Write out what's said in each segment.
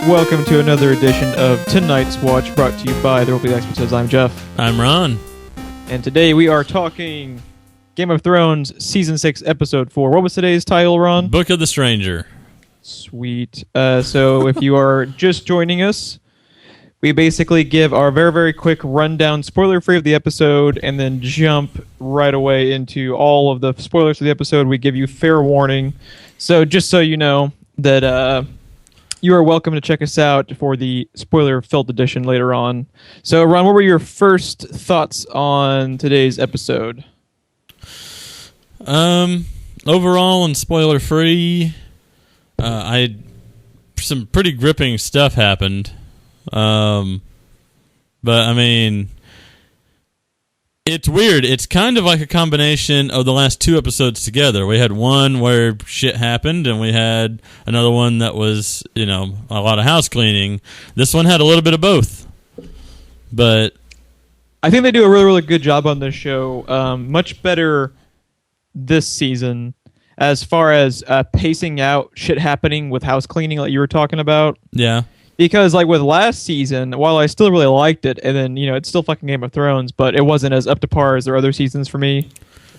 welcome to another edition of ToNight's Watch, brought to you by There Will Be Experts. I'm Geoff. I'm Ron. And today we are talking Game of Thrones Season 6, Episode 4. What was today's title, Ron? Book of the Stranger. Sweet. So if you are just joining us, we basically give our very, very quick rundown, spoiler-free of the episode, and then jump right away into all of the spoilers of the episode. We give you fair warning. So just so you know that you are welcome to check us out for the spoiler-filled edition later on. So, Ron, what were your first thoughts on today's episode? Overall and spoiler-free, some pretty gripping stuff happened. But I mean, it's weird. It's kind of like a combination of the last two episodes together. We had one where shit happened, and we had another one that was, a lot of house cleaning. This one had a little bit of both. But I think they do a really, really good job on this show. Much better this season as far as pacing out shit happening with house cleaning like you were talking about. Yeah. Because, like, with last season, while I still really liked it, and then, it's still fucking Game of Thrones, but it wasn't as up to par as their other seasons for me.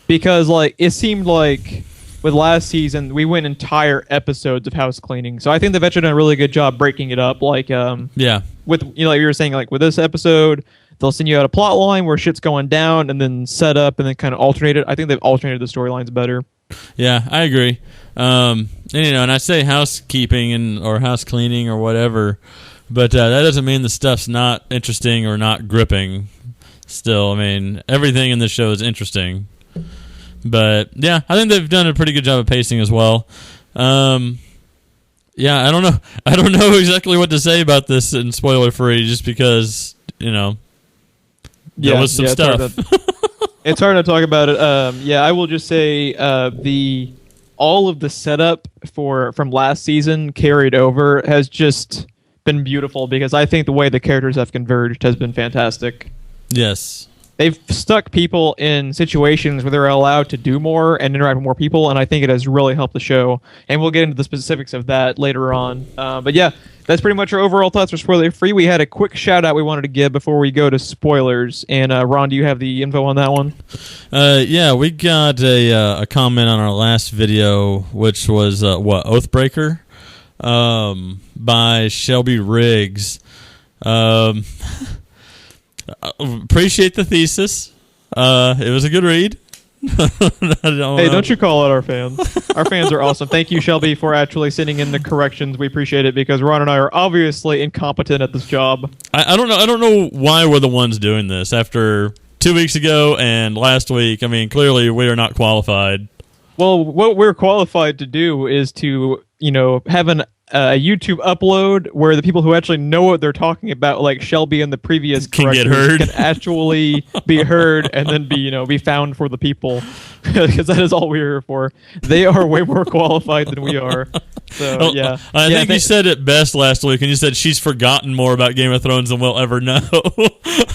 Because, like, it seemed like with last season, we went entire episodes of house cleaning. So I think they've actually done a really good job breaking it up. Like, yeah. With, like you were saying, like, with this episode, they'll send you out a plot line where shit's going down and then set up and then kind of alternate it. I think they've alternated the storylines better. Yeah, I agree. And I say housekeeping or house cleaning or whatever, but that doesn't mean the stuff's not interesting or not gripping. Still, I mean, everything in this show is interesting. But yeah, I think they've done a pretty good job of pacing as well. Yeah, I don't know. I don't know exactly what to say about this in spoiler free, just because there was some stuff. It's hard to talk about it. I will just say all of the setup from last season carried over has just been beautiful because I think the way the characters have converged has been fantastic. Yes. They've stuck people in situations where they're allowed to do more and interact with more people, and I think it has really helped the show. And we'll get into the specifics of that later on. But yeah, that's pretty much our overall thoughts for spoiler free. We had a quick shout out we wanted to give before we go to spoilers. And Ron, do you have the info on that one? Yeah, we got a comment on our last video, which was Oathbreaker, by Shelby Riggs. Appreciate the thesis. It was a good read. Don't you call out our fans. Our fans are awesome. Thank you, Shelby, for actually sending in the corrections. We appreciate it because Ron and I are obviously incompetent at this job. I don't know why we're the ones doing this after 2 weeks ago and last week. I mean, clearly we are not qualified. Well, what we're qualified to do is to, have a YouTube upload where the people who actually know what they're talking about, like Shelby and the previous can get heard, can actually be heard and then be found for the people, because that is all we're here for. They are way more qualified than we are. So yeah, I think you said it best last week, and you said she's forgotten more about Game of Thrones than we'll ever know,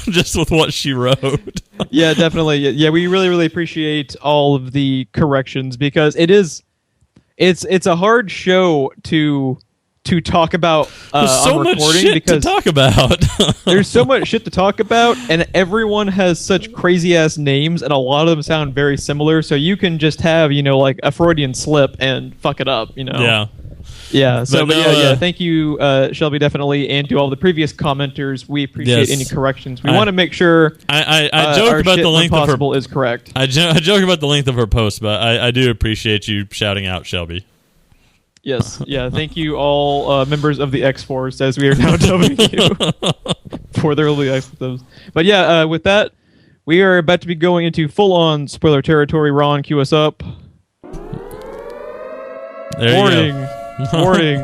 just with what she wrote. Yeah, definitely. Yeah, we really, really appreciate all of the corrections because it's a hard show to talk about on recording. Much shit because to talk about. There's so much shit to talk about, and everyone has such crazy ass names, and a lot of them sound very similar. So you can just have like a Freudian slip and fuck it up. Yeah. So, yeah. Thank you, Shelby, definitely, and to all the previous commenters. We appreciate any corrections. We want to make sure I joke about the length of her is correct. I joke about the length of her post, but I do appreciate you shouting out Shelby. Yes. Yeah. Thank you, all members of the X-Force, as we are now dubbing you, for their early expletives. But yeah, with that, we are about to be going into full-on spoiler territory. Ron, cue us up. Warning. Warning.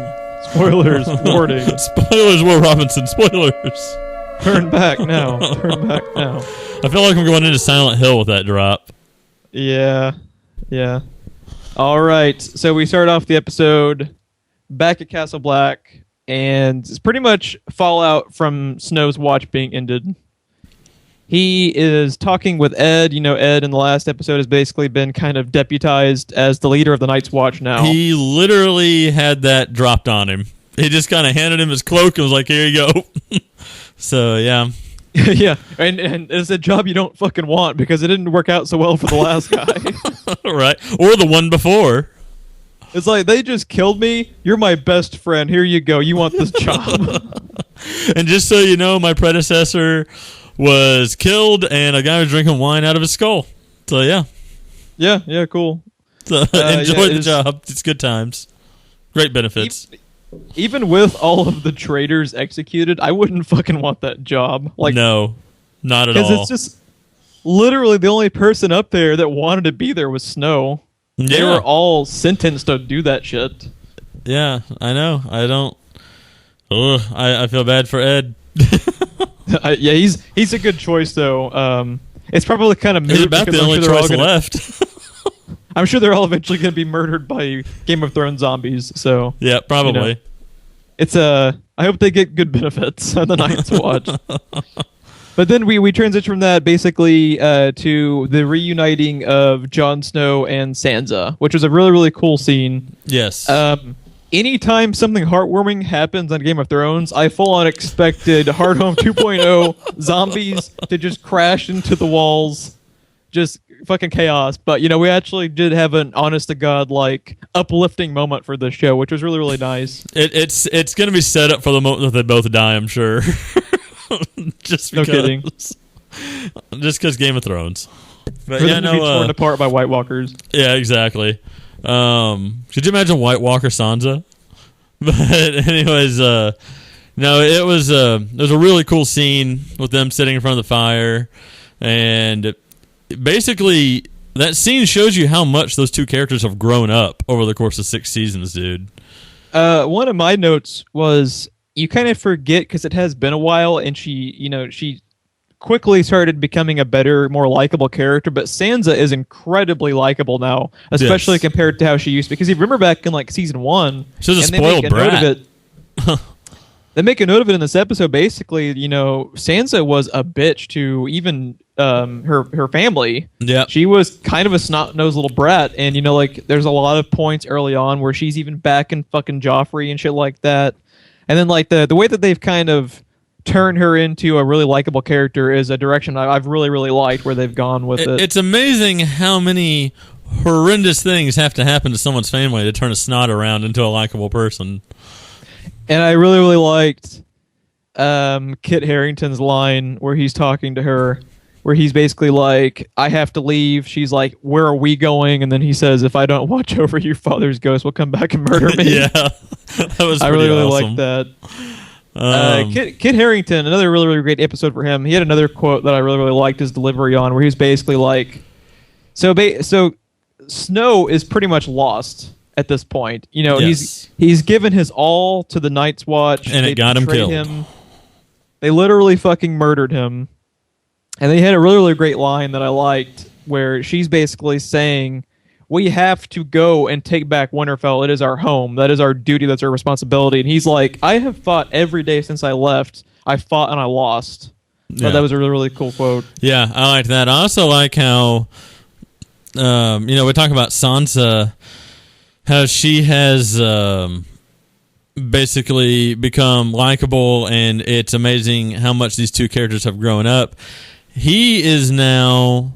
Spoilers. Warning. Spoilers, Will Robinson. Spoilers. Turn back now. Turn back now. I feel like I'm going into Silent Hill with that drop. Yeah. All right. So we start off the episode back at Castle Black, and it's pretty much fallout from Snow's watch being ended. He is talking with Ed. Ed in the last episode has basically been kind of deputized as the leader of the Night's Watch now. He literally had that dropped on him. he just kind of handed him his cloak and was like, "Here you go." So yeah. Yeah, and it's a job you don't fucking want because it didn't work out so well for the last guy. Right, or the one before. It's like, they just killed me. You're my best friend. Here you go. You want this job? And just so you know, my predecessor was killed, and a guy was drinking wine out of his skull. So yeah, yeah, cool. So enjoy the job. It's good times, great benefits. Even with all of the traitors executed, I wouldn't fucking want that job. Like, no, not at all. Because it's just literally the only person up there that wanted to be there was Snow. Yeah. They were all sentenced to do that shit. Yeah, I know. I don't. Ugh, I feel bad for Ed. Yeah, he's a good choice though. It's probably kind of He's about the only choice left. I'm sure they're all eventually going to be murdered by Game of Thrones zombies. So yeah, probably. You know, it's I hope they get good benefits on the Night's Watch. But then we transition from that basically to the reuniting of Jon Snow and Sansa, which was a really, really cool scene. Yes. Anytime something heartwarming happens on Game of Thrones, I full on expected Hard Home 2.0 zombies to just crash into the walls. Just fucking chaos. But, you know, we actually did have an honest to God, like, uplifting moment for this show, which was really, really nice. It's going to be set up for the moment that they both die, I'm sure. Just because. No kidding. Just because Game of Thrones. But for yeah, them to be torn apart by White Walkers. Yeah, exactly. Could you imagine White Walker Sansa? But anyways, no, it was a really cool scene with them sitting in front of the fire, and basically that scene shows you how much those two characters have grown up over the course of 6 seasons, dude. One of my notes was, you kind of forget because it has been a while, and she quickly started becoming a better, more likable character. But Sansa is incredibly likable now, especially compared to how she used to. Because you remember back in like season 1, she was a spoiled brat. They make a note of it in this episode. Basically, you know, Sansa was a bitch to even her family. Yeah, she was kind of a snot-nosed little brat, and you know, like there's a lot of points early on where she's even backing fucking Joffrey and shit like that. And then like the way that they've kind of turned her into a really likable character is a direction I've really, really liked where they've gone with it. It's amazing how many horrendous things have to happen to someone's family to turn a snot around into a likable person. And I really, really liked Kit Harington's line where he's talking to her, where he's basically like, I have to leave. She's like, where are we going? And then he says, if I don't watch over your father's ghost, will come back and murder me. Yeah, that was I really, really awesome. Liked that. Kit Harington, another really, really great episode for him. He had another quote that I really, really liked his delivery on, where he was basically like, so Snow is pretty much lost at this point. You know, yes. he's given his all to the Night's Watch. And it got him killed. They literally fucking murdered him. And they had a really, really great line that I liked, where she's basically saying, we have to go and take back Winterfell. It is our home. That is our duty. That's our responsibility. And he's like, I have fought every day since I left. I fought and I lost. Yeah. That was a really, really cool quote. Yeah, I like that. I also like how, we talk about Sansa, how she has basically become likable, and it's amazing how much these two characters have grown up. He is now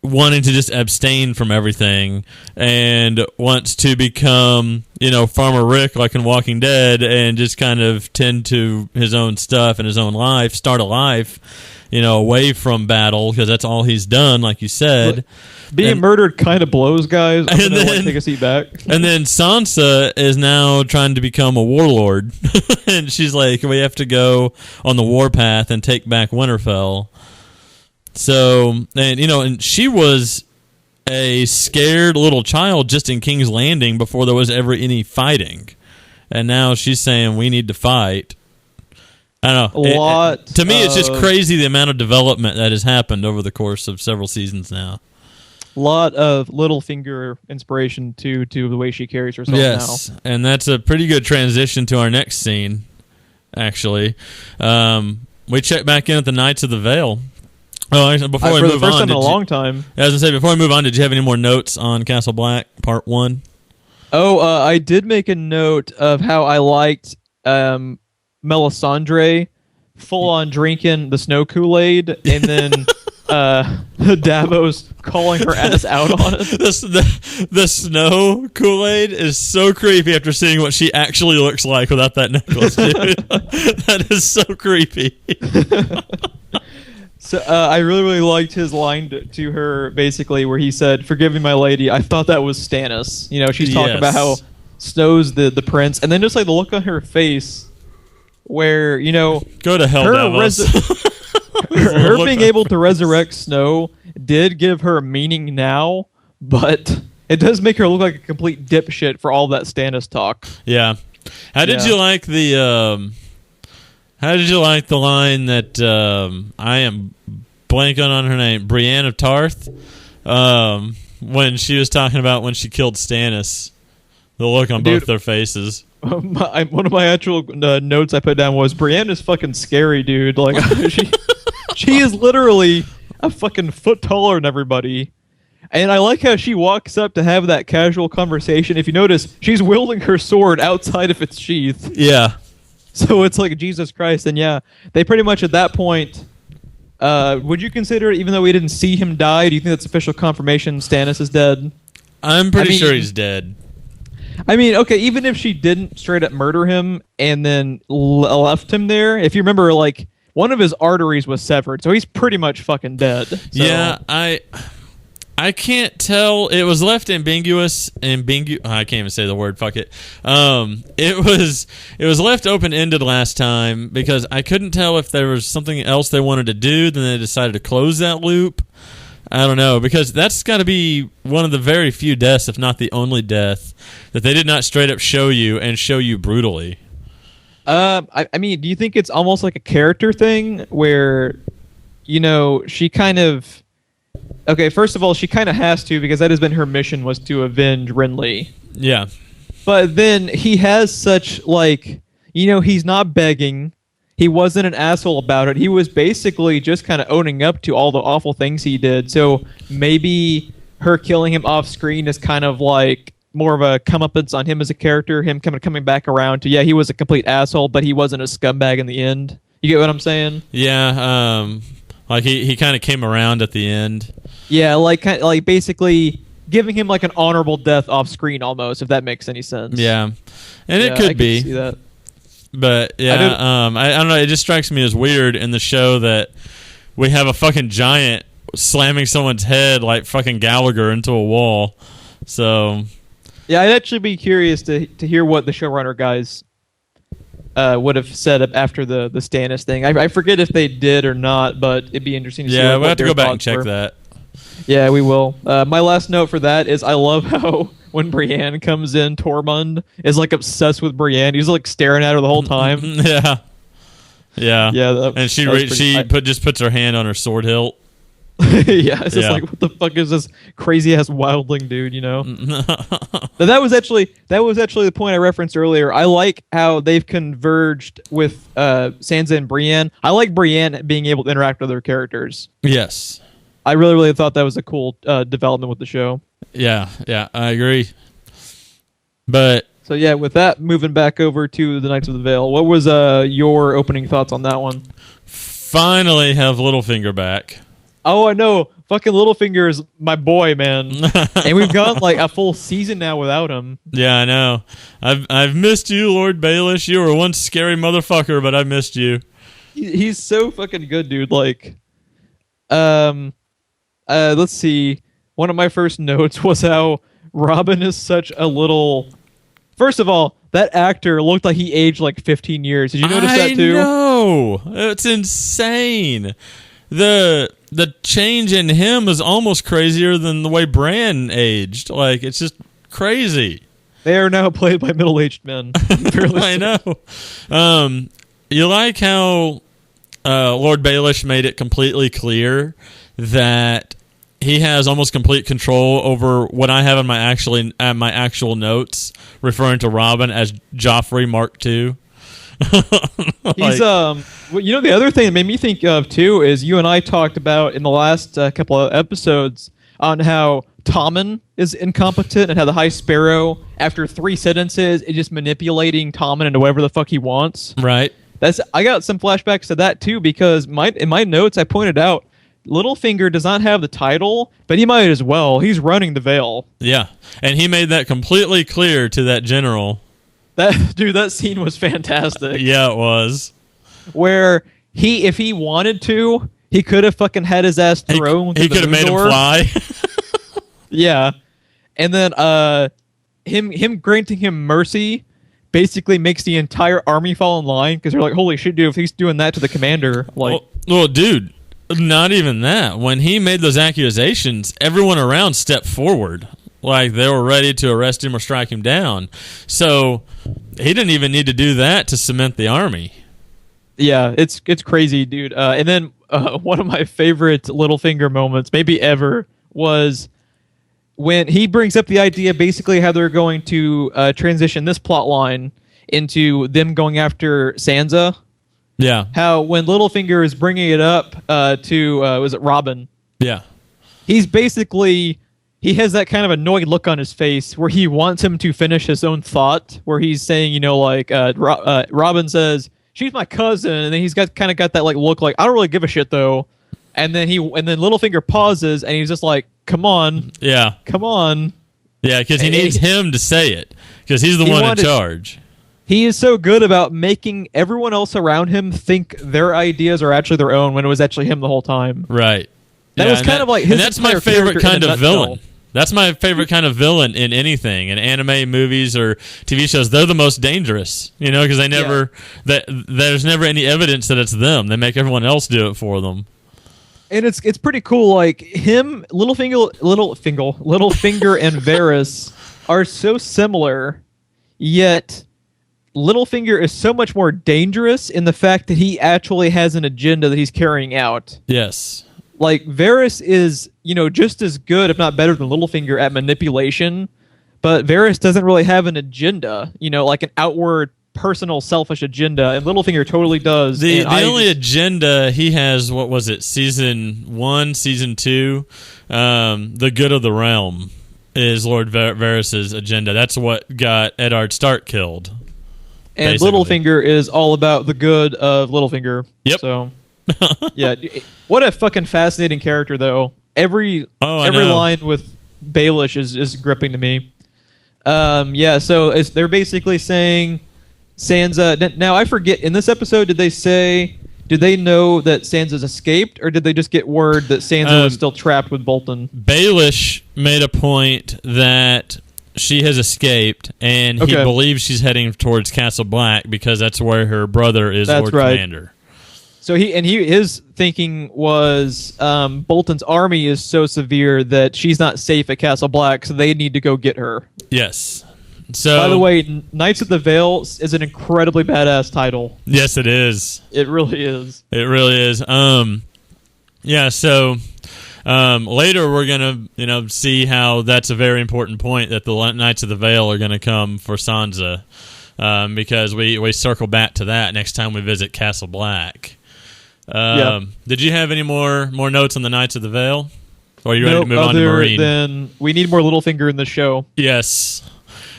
wanting to just abstain from everything and wants to become, Farmer Rick like in Walking Dead, and just kind of tend to his own stuff and his own life, start a life, away from battle, because that's all he's done, like you said. Being murdered kind of blows, guys. I'm going to take a seat back. And then Sansa is now trying to become a warlord. And she's like, we have to go on the warpath and take back Winterfell. So, and she was a scared little child just in King's Landing before there was ever any fighting. And now she's saying we need to fight. I don't know. To me, it's just crazy the amount of development that has happened over the course of several seasons now. A lot of Littlefinger inspiration to the way she carries herself now. Yes, and that's a pretty good transition to our next scene, actually. We check back in at the Knights of the Vale. Oh, actually, before we move on, for the first time in a long time. As I say, before we move on, did you have any more notes on Castle Black Part 1? Oh, I did make a note of how I liked Melisandre full on drinking the snow Kool-Aid, and then Davos calling her ass out on it. The snow Kool-Aid is so creepy after seeing what she actually looks like without that necklace, dude. That is so creepy. So I really, really liked his line to her, basically, where he said, "Forgive me, my lady. I thought that was Stannis." You know, she's talking about how Snow's the prince, and then just like the look on her face, where go to hell, Davos. her being able to resurrect Snow did give her meaning now, but it does make her look like a complete dipshit for all that Stannis talk. Yeah. How did you like the? How did you like the line that I am blanking on her name, Brienne of Tarth, when she was talking about when she killed Stannis? The look on both their faces. One of my actual notes I put down was Brienne is fucking scary, dude. Like she is literally a fucking foot taller than everybody. And I like how she walks up to have that casual conversation. If you notice, she's wielding her sword outside of its sheath. Yeah. So it's like, Jesus Christ. And yeah, they pretty much at that point, would you consider, even though we didn't see him die, do you think that's official confirmation Stannis is dead? I'm pretty sure he's dead. I mean, okay, even if she didn't straight up murder him and then left him there, if you remember, like, one of his arteries was severed, so he's pretty much fucking dead. So. Yeah, I can't tell. It was left ambiguous. I can't even say the word. Fuck it. It was left open ended last time because I couldn't tell if there was something else they wanted to do. Then they decided to close that loop. I don't know, because that's got to be one of the very few deaths, if not the only death, that they did not straight up show you and show you brutally. I mean, do you think it's almost like a character thing where, she kind of... Okay, first of all, she kind of has to, because that has been her mission, was to avenge Renly. Yeah. But then he has such, like, he's not begging. He wasn't an asshole about it. He was basically just kind of owning up to all the awful things he did. So maybe her killing him off screen is kind of like more of a comeuppance on him as a character, him coming back around to, yeah, he was a complete asshole, but he wasn't a scumbag in the end. You get what I'm saying? Yeah, like he kind of came around at the end. Yeah, like basically giving him like an honorable death off screen almost, if that makes any sense. Yeah, and it could be. See that. But yeah, I don't know. It just strikes me as weird in the show that we have a fucking giant slamming someone's head like fucking Gallagher into a wall. So yeah, I'd actually be curious to hear what the showrunner guys would have said after the Stannis thing. I forget if they did or not, but it'd be interesting to see. Yeah, we'll have to go back and check that. Yeah, we will. My last note for that is I love how when Brienne comes in, Tormund is like obsessed with Brienne. He's like staring at her the whole time. Yeah. And she just puts her hand on her sword hilt. Yeah, it's just like, what the fuck is this crazy ass wildling dude? But that was actually the point I referenced earlier. I like how they've converged with Sansa and Brienne. I like Brienne being able to interact with other characters. Yes. I really, really thought that was a cool development with the show. Yeah, I agree. But so yeah, with that, moving back over to the Knights of the Vale, what was your opening thoughts on that one? Finally have Littlefinger back. Oh, I know. Fucking Littlefinger is my boy, man. And we've gone like a full season now without him. Yeah, I know. I've missed you, Lord Baelish. You were one scary motherfucker, but I missed you. He's so fucking good, dude. Like, let's see. One of my first notes was how Robin is such a little... First of all, that actor looked like he aged like 15 years. Did you notice that too? No, it's insane. The change in him is almost crazier than the way Bran aged. Like, it's just crazy. They are now played by middle-aged men. I know. You like how Lord Baelish made it completely clear that he has almost complete control over what I have in my actual notes, referring to Robin as Joffrey Mark II. He's the other thing that made me think of too is you and I talked about in the last couple of episodes on how Tommen is incompetent and how the High Sparrow, after 3 sentences, is just manipulating Tommen into whatever the fuck he wants. Right. I got some flashbacks to that too, because in my notes I pointed out Littlefinger does not have the title, but he might as well. He's running the Vale. Yeah, and he made that completely clear to that general. That scene was fantastic. Yeah, it was. Where if he wanted to, he could have fucking had his ass thrown. He could have made him fly. Yeah, and then him granting him mercy basically makes the entire army fall in line, because they're like, holy shit, dude, if he's doing that to the commander, like, well, dude, not even that. When he made those accusations, everyone around stepped forward, like they were ready to arrest him or strike him down. So he didn't even need to do that to cement the army. Yeah, it's crazy, dude. And then one of my favorite Littlefinger moments, maybe ever, was when he brings up the idea, basically how they're going to transition this plot line into them going after Sansa. Yeah. How when Littlefinger is bringing it up to, was it Robin? Yeah. He's basically, he has that kind of annoyed look on his face where he wants him to finish his own thought, where he's saying, you know, like, Robin says, she's my cousin, and then he's got that like look like, I don't really give a shit though. And then Littlefinger pauses, and he's just like, "Come on, yeah, come on." Yeah, because he needs him to say it, because he's the one in charge. He is so good about making everyone else around him think their ideas are actually their own, when it was actually him the whole time. Right. That was kind of like his. And that's my favorite kind of villain. That's my favorite kind of villain in anything, in anime, movies, or TV shows. They're the most dangerous, you know, because there's never any evidence that it's them. They make everyone else do it for them. And it's pretty cool. Like him, Littlefinger, and Varys are so similar, yet Littlefinger is so much more dangerous in the fact that he actually has an agenda that he's carrying out. Yes. Like Varys is, you know, just as good, if not better, than Littlefinger at manipulation, but Varys doesn't really have an agenda, you know, like an outward personal selfish agenda, and Littlefinger totally does. The only agenda he has, what was it, season 1, season 2, the good of the realm is Lord Varys' agenda. That's what got Eddard Stark killed. And basically. Littlefinger is all about the good of Littlefinger. Yep. So, yeah, what a fucking fascinating character, though. Every line with Baelish is gripping to me. Yeah, so they're basically saying Sansa. Now I forget. In this episode, did they know that Sansa's escaped, or did they just get word that Sansa was still trapped with Bolton? Baelish made a point that she has escaped, and he believes she's heading towards Castle Black because that's where her brother is. Lord Commander. So his thinking was Bolton's army is so severe that she's not safe at Castle Black, so they need to go get her. Yes. So, by the way, Knights of the Vale is an incredibly badass title. Yes, it is. It really is. It really is. Yeah. So later we're gonna see how that's a very important point, that the Knights of the Vale are gonna come for Sansa, because we circle back to that next time we visit Castle Black. Did you have any more notes on the Knights of the Vale? Or are you ready to move on to Marine? Then we need more Littlefinger in the show. Yes.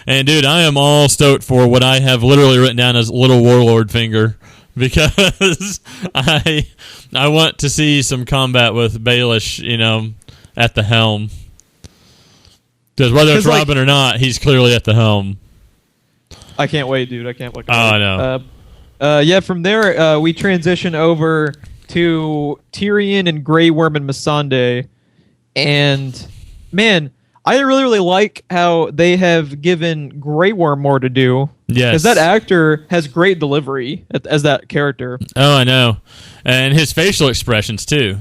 And dude, I am all stoked for what I have literally written down as Little Warlord Finger, because I want to see some combat with Baelish, you know, at the helm. Because whether it's Robin or not, he's clearly at the helm. I can't wait, dude. I can't wait. I know. Yeah, from there, we transition over to Tyrion and Grey Worm and Missandei. And, man, I really, really like how they have given Grey Worm more to do. Yes. Because that actor has great delivery as that character. Oh, I know. And his facial expressions, too.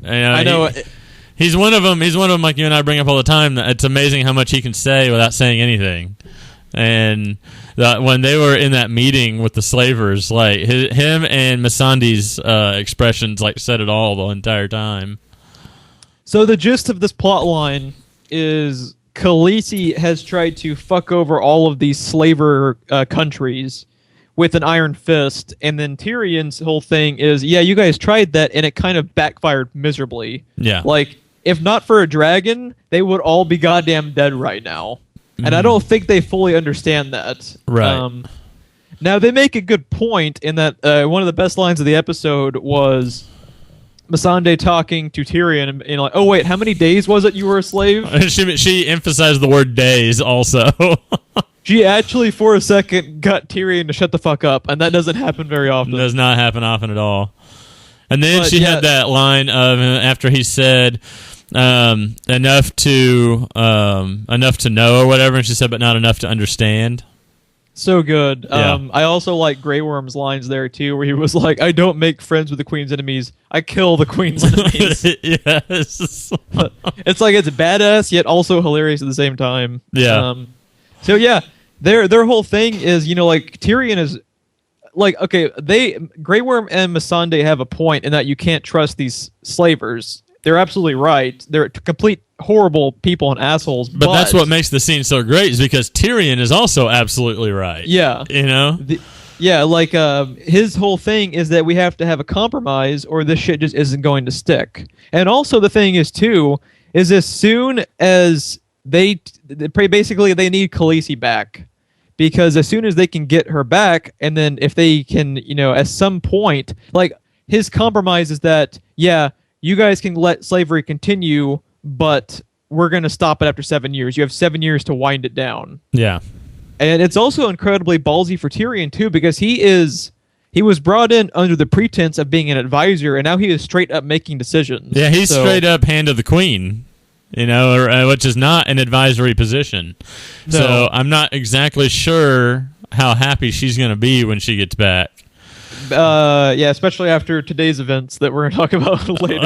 I know. He's one of them. He's one of them, like you and I bring up all the time. It's amazing how much he can say without saying anything. And when they were in that meeting with the slavers, like him and Missandei's expressions, like said it all the entire time. So the gist of this plot line is Khaleesi has tried to fuck over all of these slaver countries with an iron fist, and then Tyrion's whole thing is, yeah, you guys tried that, and it kind of backfired miserably. Yeah. Like, if not for a dragon, they would all be goddamn dead right now. And I don't think they fully understand that. Right. Now, they make a good point in that one of the best lines of the episode was Missandei talking to Tyrion and like, oh, wait, how many days was it you were a slave? She emphasized the word days also. She actually, for a second, got Tyrion to shut the fuck up, and that doesn't happen very often. It does not happen often at all. And then she had that line of after he said enough to know or whatever, and she said, but not enough to understand. So good. Yeah. I also like Grey Worm's lines there too, where he was like, "I don't make friends with the Queen's enemies. I kill the Queen's enemies." Yes. It's like it's badass yet also hilarious at the same time. Yeah. So yeah, their whole thing is, you know, like Tyrion is like, okay, Grey Worm and Missandei have a point in that you can't trust these slavers. They're absolutely right. They're complete horrible people and assholes. But that's what makes the scene so great, is because Tyrion is also absolutely right. Yeah. You know? His whole thing is that we have to have a compromise or this shit just isn't going to stick. And also the thing is, too, is as soon as they need Khaleesi back, because as soon as they can get her back, and then if they can, you know, at some point, like, his compromise is that, yeah, you guys can let slavery continue, but we're going to stop it after 7 years. You have 7 years to wind it down. Yeah. And it's also incredibly ballsy for Tyrion, too, because he was brought in under the pretense of being an advisor, and now he is straight up making decisions. Yeah, he's straight up hand of the queen, you know, which is not an advisory position. No. So I'm not exactly sure how happy she's going to be when she gets back. Yeah, especially after today's events that we're going to talk about later.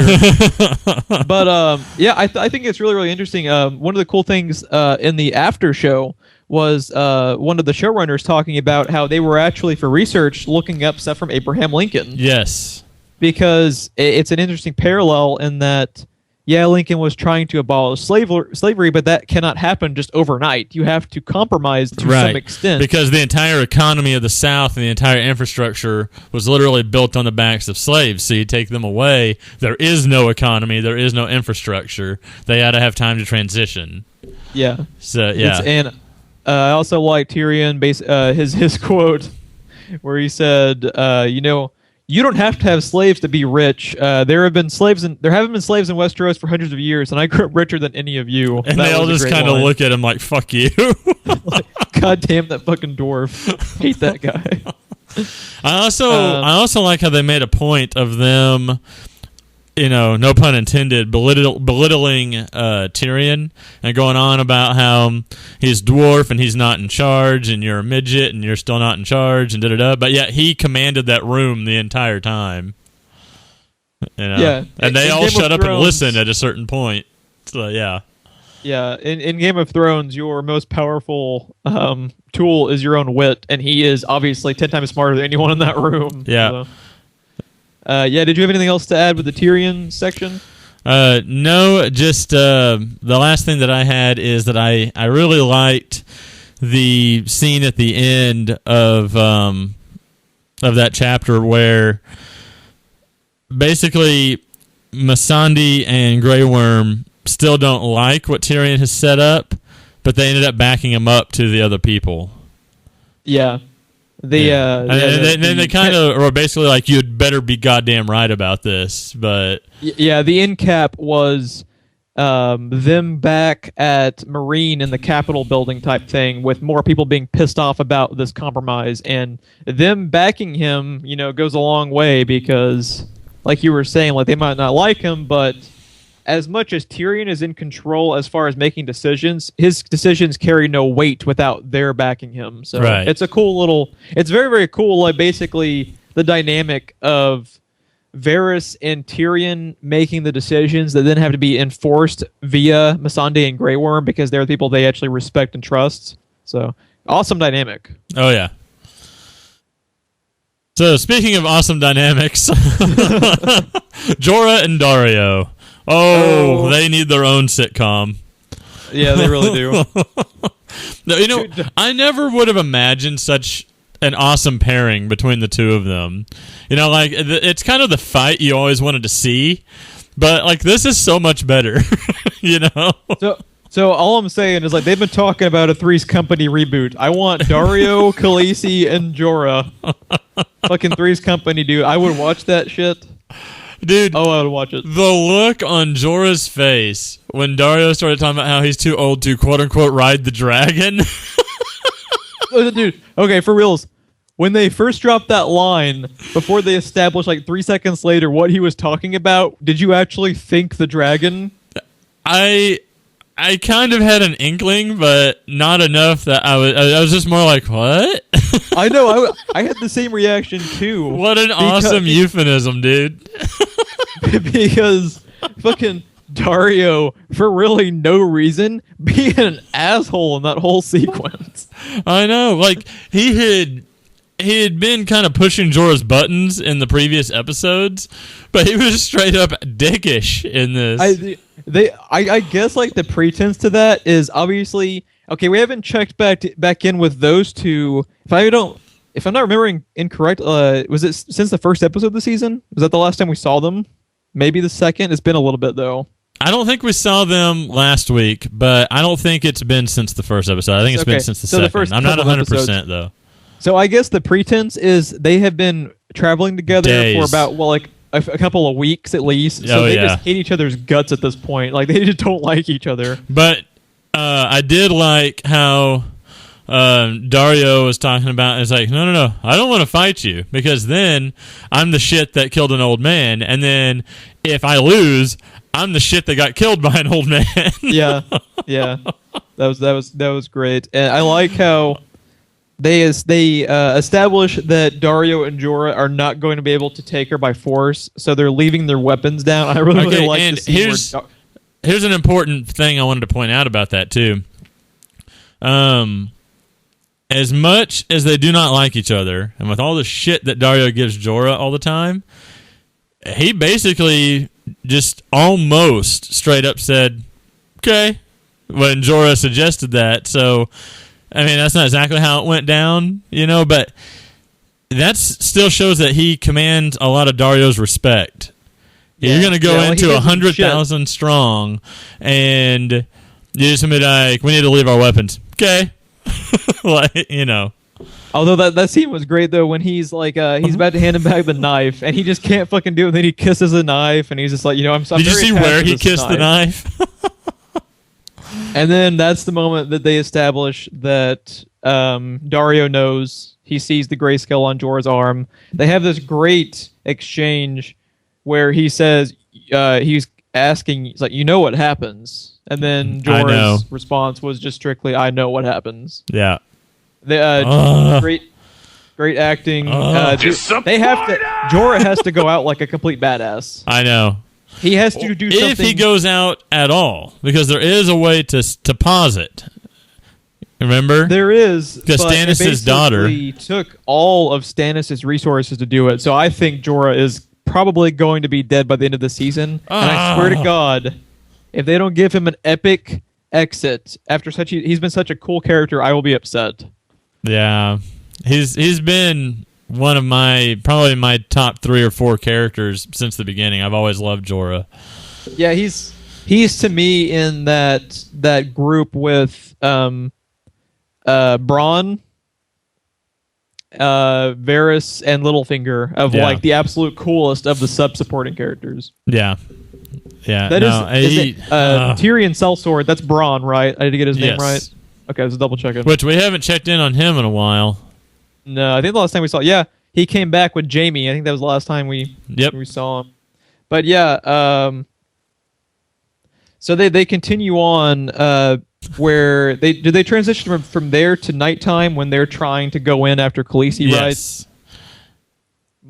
But yeah, I think it's really, really interesting. One of the cool things in the after show was one of the showrunners talking about how they were actually, for research, looking up stuff from Abraham Lincoln. Yes. Because it's an interesting parallel in that, yeah, Lincoln was trying to abolish slavery, but that cannot happen just overnight. You have to compromise to some extent. Because the entire economy of the South and the entire infrastructure was literally built on the backs of slaves. So you take them away, there is no economy, there is no infrastructure. They ought to have time to transition. Yeah. So, yeah. And I also like Tyrion, his quote, where he said, you know, you don't have to have slaves to be rich. There haven't been slaves in Westeros for hundreds of years, and I grew up richer than any of you. And they all just kind of look at him like, fuck you. Like, God damn that fucking dwarf. Hate that guy. I also like how they made a point of them, you know, no pun intended, belittling Tyrion and going on about how he's dwarf and he's not in charge, and you're a midget and you're still not in charge, and da-da-da. But yet he commanded that room the entire time. You know? Yeah. And they all shut up and listen at a certain point. So, yeah. Yeah. In Game of Thrones, your most powerful tool is your own wit, and he is obviously 10 times smarter than anyone in that room. Yeah. So. Yeah, did you have anything else to add with the Tyrion section? No, just the last thing that I had is that I really liked the scene at the end of that chapter where basically Missandei and Grey Worm still don't like what Tyrion has set up, but they ended up backing him up to the other people. Yeah. They kind of were basically like, you'd better be goddamn right about this. But yeah, the end cap was them back at Marine in the Capitol building type thing, with more people being pissed off about this compromise, and them backing him, you know, goes a long way, because, like you were saying, like, they might not like him, but as much as Tyrion is in control as far as making decisions, his decisions carry no weight without their backing him. So It's a cool little... It's very, very cool, like, basically, the dynamic of Varys and Tyrion making the decisions that then have to be enforced via Missandei and Grey Worm, because they're the people they actually respect and trust. So, awesome dynamic. Oh, yeah. So, speaking of awesome dynamics, Jorah and Daario. Oh, they need their own sitcom. Yeah, they really do. No, you know, I never would have imagined such an awesome pairing between the two of them. You know, like, it's kind of the fight you always wanted to see, But like this is so much better, you know. So all I'm saying is like they've been talking about a Three's Company reboot. I want Dario, Khaleesi, and Jorah. Fucking Three's Company, dude. I would watch that shit. Dude, oh, I would watch it. The look on Jorah's face when Dario started talking about how he's too old to quote unquote ride the dragon. Dude, okay, for reals. When they first dropped that line, before they established like 3 seconds later what he was talking about, did you actually think the dragon? I kind of had an inkling, but not enough that I was just more like, what? I know, I had the same reaction too. What an awesome euphemism, dude. Because fucking Dario, for really no reason, being an asshole in that whole sequence. I know, like he had been kind of pushing Jorah's buttons in the previous episodes, but he was straight up dickish in this. I guess like the pretense to that is obviously okay. We haven't checked back in with those two. If I'm not remembering incorrect, was it since the first episode of the season? Was that the last time we saw them? Maybe the second. It's been a little bit though. I don't think we saw them last week, but I don't think it's been since the first episode. I think it's been since the second. I'm not 100% though. So I guess the pretense is they have been traveling together for about a couple of weeks at least. So they just hate each other's guts at this point. Like they just don't like each other. But I did like how Dario was talking about. It's like, no, I don't want to fight you because then I'm the shit that killed an old man, and then if I lose, I'm the shit that got killed by an old man. yeah, that was great, and I like how they establish that Dario and Jorah are not going to be able to take her by force, so they're leaving their weapons down. I really like and to see here's an important thing I wanted to point out about that too. As much as they do not like each other, and with all the shit that Dario gives Jorah all the time, he basically just almost straight up said, okay, when Jorah suggested that. So, I mean, that's not exactly how it went down, but that still shows that he commands a lot of Dario's respect. Yeah, you're going to go into 100,000 strong, and you're just going to be like, we need to leave our weapons. Okay. Although that scene was great though when he's like he's about to hand him back the knife and he just can't fucking do it. And then he kisses the knife and he's just like, I'm Did you see where he kissed the knife? And then that's the moment that they establish that Dario knows. He sees the grayscale on Jorah's arm. They have this great exchange where he says he's asking, he's like, what happens? And then Jorah's response was just strictly, I know what happens. Yeah. Great acting. They have to. Jorah has to go out like a complete badass. I know. He has to do something. If he goes out at all, because there is a way to pause it. Remember? There is. Because Stannis' daughter. He took all of Stannis' resources to do it. So I think Jorah is probably going to be dead by the end of the season. And I swear to God, if they don't give him an epic exit after he's been such a cool character, I will be upset. Yeah, he's been one of probably my top 3 or 4 characters since the beginning. I've always loved Jorah. Yeah, he's to me in that group with Bronn, Varys, and Littlefinger of like the absolute coolest of the sub-supporting characters. Yeah. Yeah, Tyrion Sellsword. That's Bronn, right? I had to get his name right. Okay, let's double check it. Which we haven't checked in on him in a while. No, I think the last time we saw, he came back with Jaime. I think that was the last time we saw him. But so they continue on where they transition from there to nighttime when they're trying to go in after Khaleesi rides.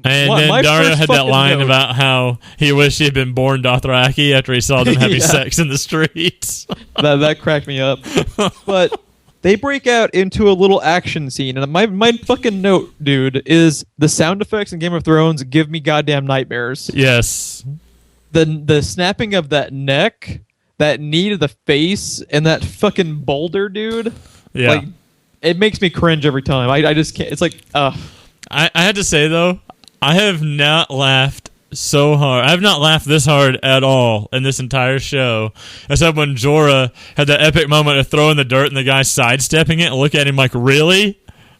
And then Dario had that line about how he wished he had been born Dothraki after he saw them having sex in the streets. that cracked me up. But they break out into a little action scene, and my fucking note, dude, is the sound effects in Game of Thrones give me goddamn nightmares. Yes. The snapping of that neck, that knee to the face, and that fucking boulder, dude. Yeah. Like, it makes me cringe every time. I just can't. It's like, I had to say, though, I have not laughed so hard. I've not laughed this hard at all in this entire show, except when Jorah had that epic moment of throwing the dirt and the guy sidestepping it and look at him like, really?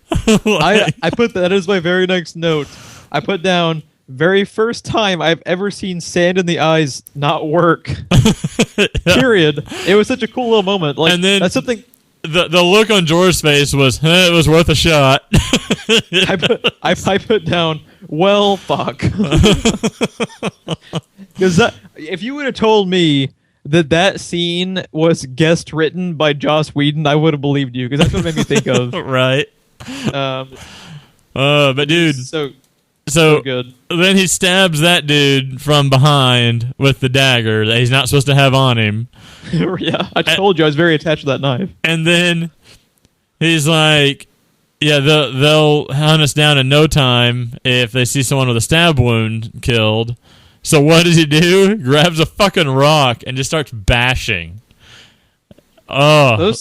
I put that as my very next note. I put down, very first time I've ever seen sand in the eyes not work. Period. It was such a cool little moment. Like, and then that's something... The look on Jorah's face was, it was worth a shot. I put down, well, fuck. Because if you would have told me that scene was guest written by Joss Whedon, I would have believed you, because that's what it made me think of. Right. But dude, so good. Then he stabs that dude from behind with the dagger that he's not supposed to have on him. Yeah, I told you I was very attached to that knife. And then he's like, yeah, they'll hunt us down in no time if they see someone with a stab wound killed. So what does he do? Grabs a fucking rock and just starts bashing. Oh.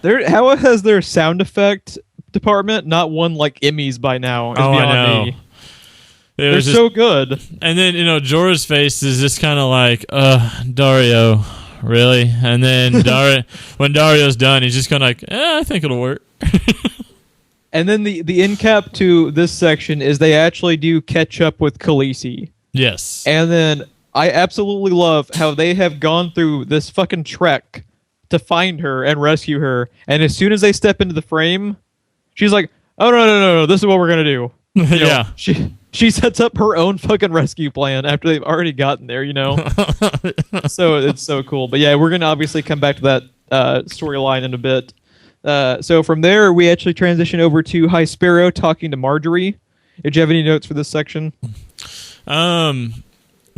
How has their sound effect department not won like Emmys by now? I know. Me. They're so good. And then, Jorah's face is just kind of like, Dario, really? And then when Dario's done, he's just kind of like, I think it'll work. And then the end cap to this section is they actually do catch up with Khaleesi. Yes. And then I absolutely love how they have gone through this fucking trek to find her and rescue her. And as soon as they step into the frame, she's like, oh, no, this is what we're going to do. Yeah. She sets up her own fucking rescue plan after they've already gotten there, So it's so cool. But yeah, we're going to obviously come back to that storyline in a bit. So from there, we actually transition over to High Sparrow talking to Marjorie. Did you have any notes for this section?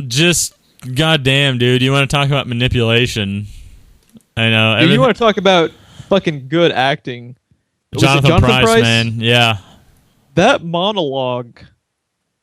Just goddamn, dude. You want to talk about manipulation? I know. You want to talk about fucking good acting? Jonathan Pryce, man. Yeah. That monologue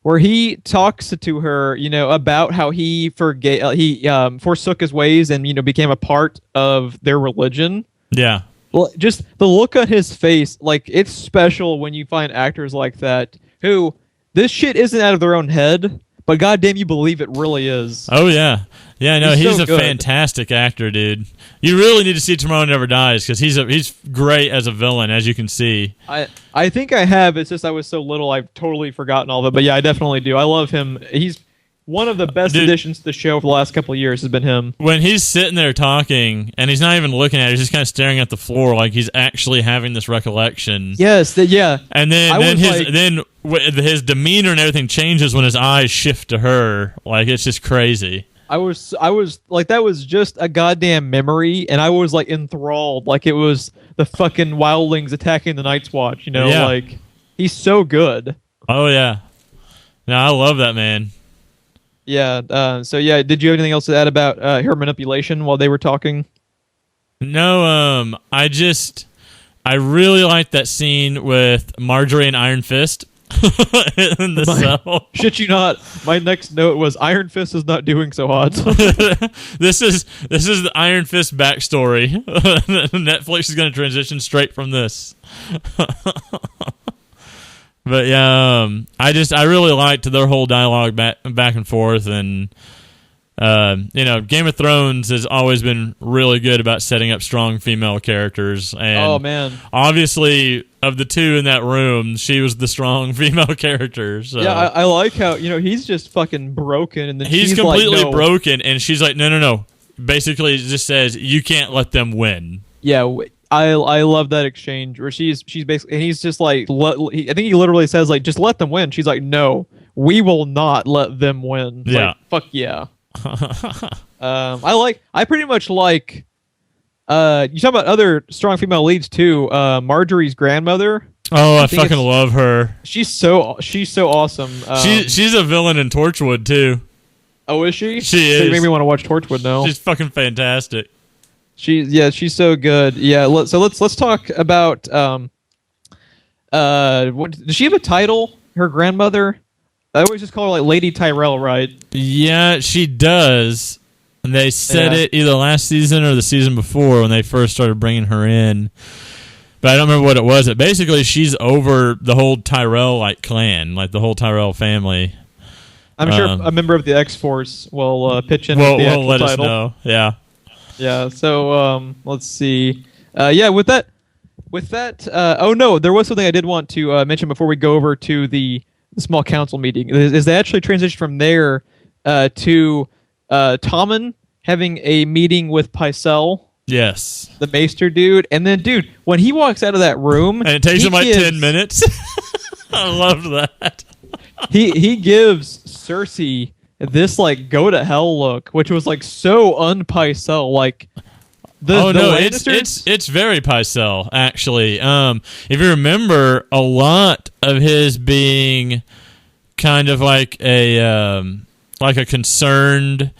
where he talks to her, about how he forsook his ways and became a part of their religion. Yeah. Well, just the look on his face, like, it's special when you find actors like that who this shit isn't out of their own head, but goddamn, you believe it really is. Oh yeah, yeah. No, he's so a good. fantastic actor, dude. You really need to see Tomorrow Never Dies because he's great as a villain, as you can see. I think I have. It's just I was so little, I've totally forgotten all of it. But yeah, I definitely do. I love him. He's one of the best additions to the show for the last couple of years has been him. When he's sitting there talking and he's not even looking at it, he's just kind of staring at the floor like he's actually having this recollection. Yes, yeah. And then his demeanor and everything changes when his eyes shift to her. Like, it's just crazy. I was like, that was just a goddamn memory, and I was like enthralled, like it was the fucking wildlings attacking the Night's Watch. Yeah. Like, he's so good. Oh yeah, no, I love that man. Yeah. So yeah, did you have anything else to add about her manipulation while they were talking? No. I really liked that scene with Marjorie and Iron Fist in the cell. Shit you not. My next note was Iron Fist is not doing so hot. This is the Iron Fist backstory. Netflix is going to transition straight from this. But yeah, I really liked their whole dialogue back and forth, and Game of Thrones has always been really good about setting up strong female characters. And oh man, obviously of the two in that room, she was the strong female character. So. Yeah, I like how he's just fucking broken, and then he's completely like, no. broken, and she's like, no. Basically, it just says you can't let them win. Yeah. I love that exchange where she's basically, and he's just like, I think he literally says like, just let them win. She's like, no, we will not let them win. Yeah. Like, fuck yeah. I pretty much like, you talk about other strong female leads too. Marjorie's grandmother. Oh, I fucking love her. She's so awesome. She's a villain in Torchwood too. Oh, is she? She is. So you made me want to watch Torchwood now. She's fucking fantastic. She's so good. Yeah, let's talk about does she have a title? Her grandmother? I always just call her like Lady Tyrell, right? Yeah, she does. And they said it either last season or the season before when they first started bringing her in. But I don't remember what it was. But basically, she's over the whole Tyrell clan, like the whole Tyrell family. I'm sure a member of the X-Force will pitch in We'll with the actual let us title. know. Yeah. Yeah. So let's see. Yeah. With that. Oh no, there was something I did want to mention before we go over to the small council meeting. Is they actually transitioned from there to Tommen having a meeting with Pycelle. Yes. The Maester dude. And then, dude, when he walks out of that room... And it takes him like 10 minutes. I loved that. he gives Cersei this, like, go-to-hell look, which was, like, so un-Pycelle. Like, it's very Pycelle, actually. If you remember, a lot of his being kind of like a concerned...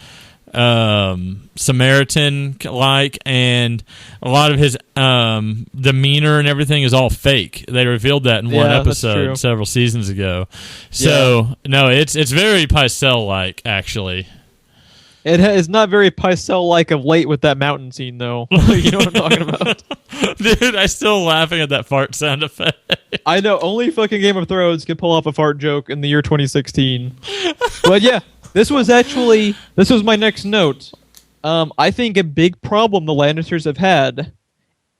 Samaritan like, and a lot of his demeanor and everything is all fake. They revealed that in one episode several seasons ago. So no, it's very Pycelle like, actually. It is not very Pycelle like of late with that mountain scene though. You know what I'm talking about? Dude, I still laughing at that fart sound effect. I know, only fucking Game of Thrones can pull off a fart joke in the year 2016. But yeah, this was my next note. I think a big problem the Lannisters have had,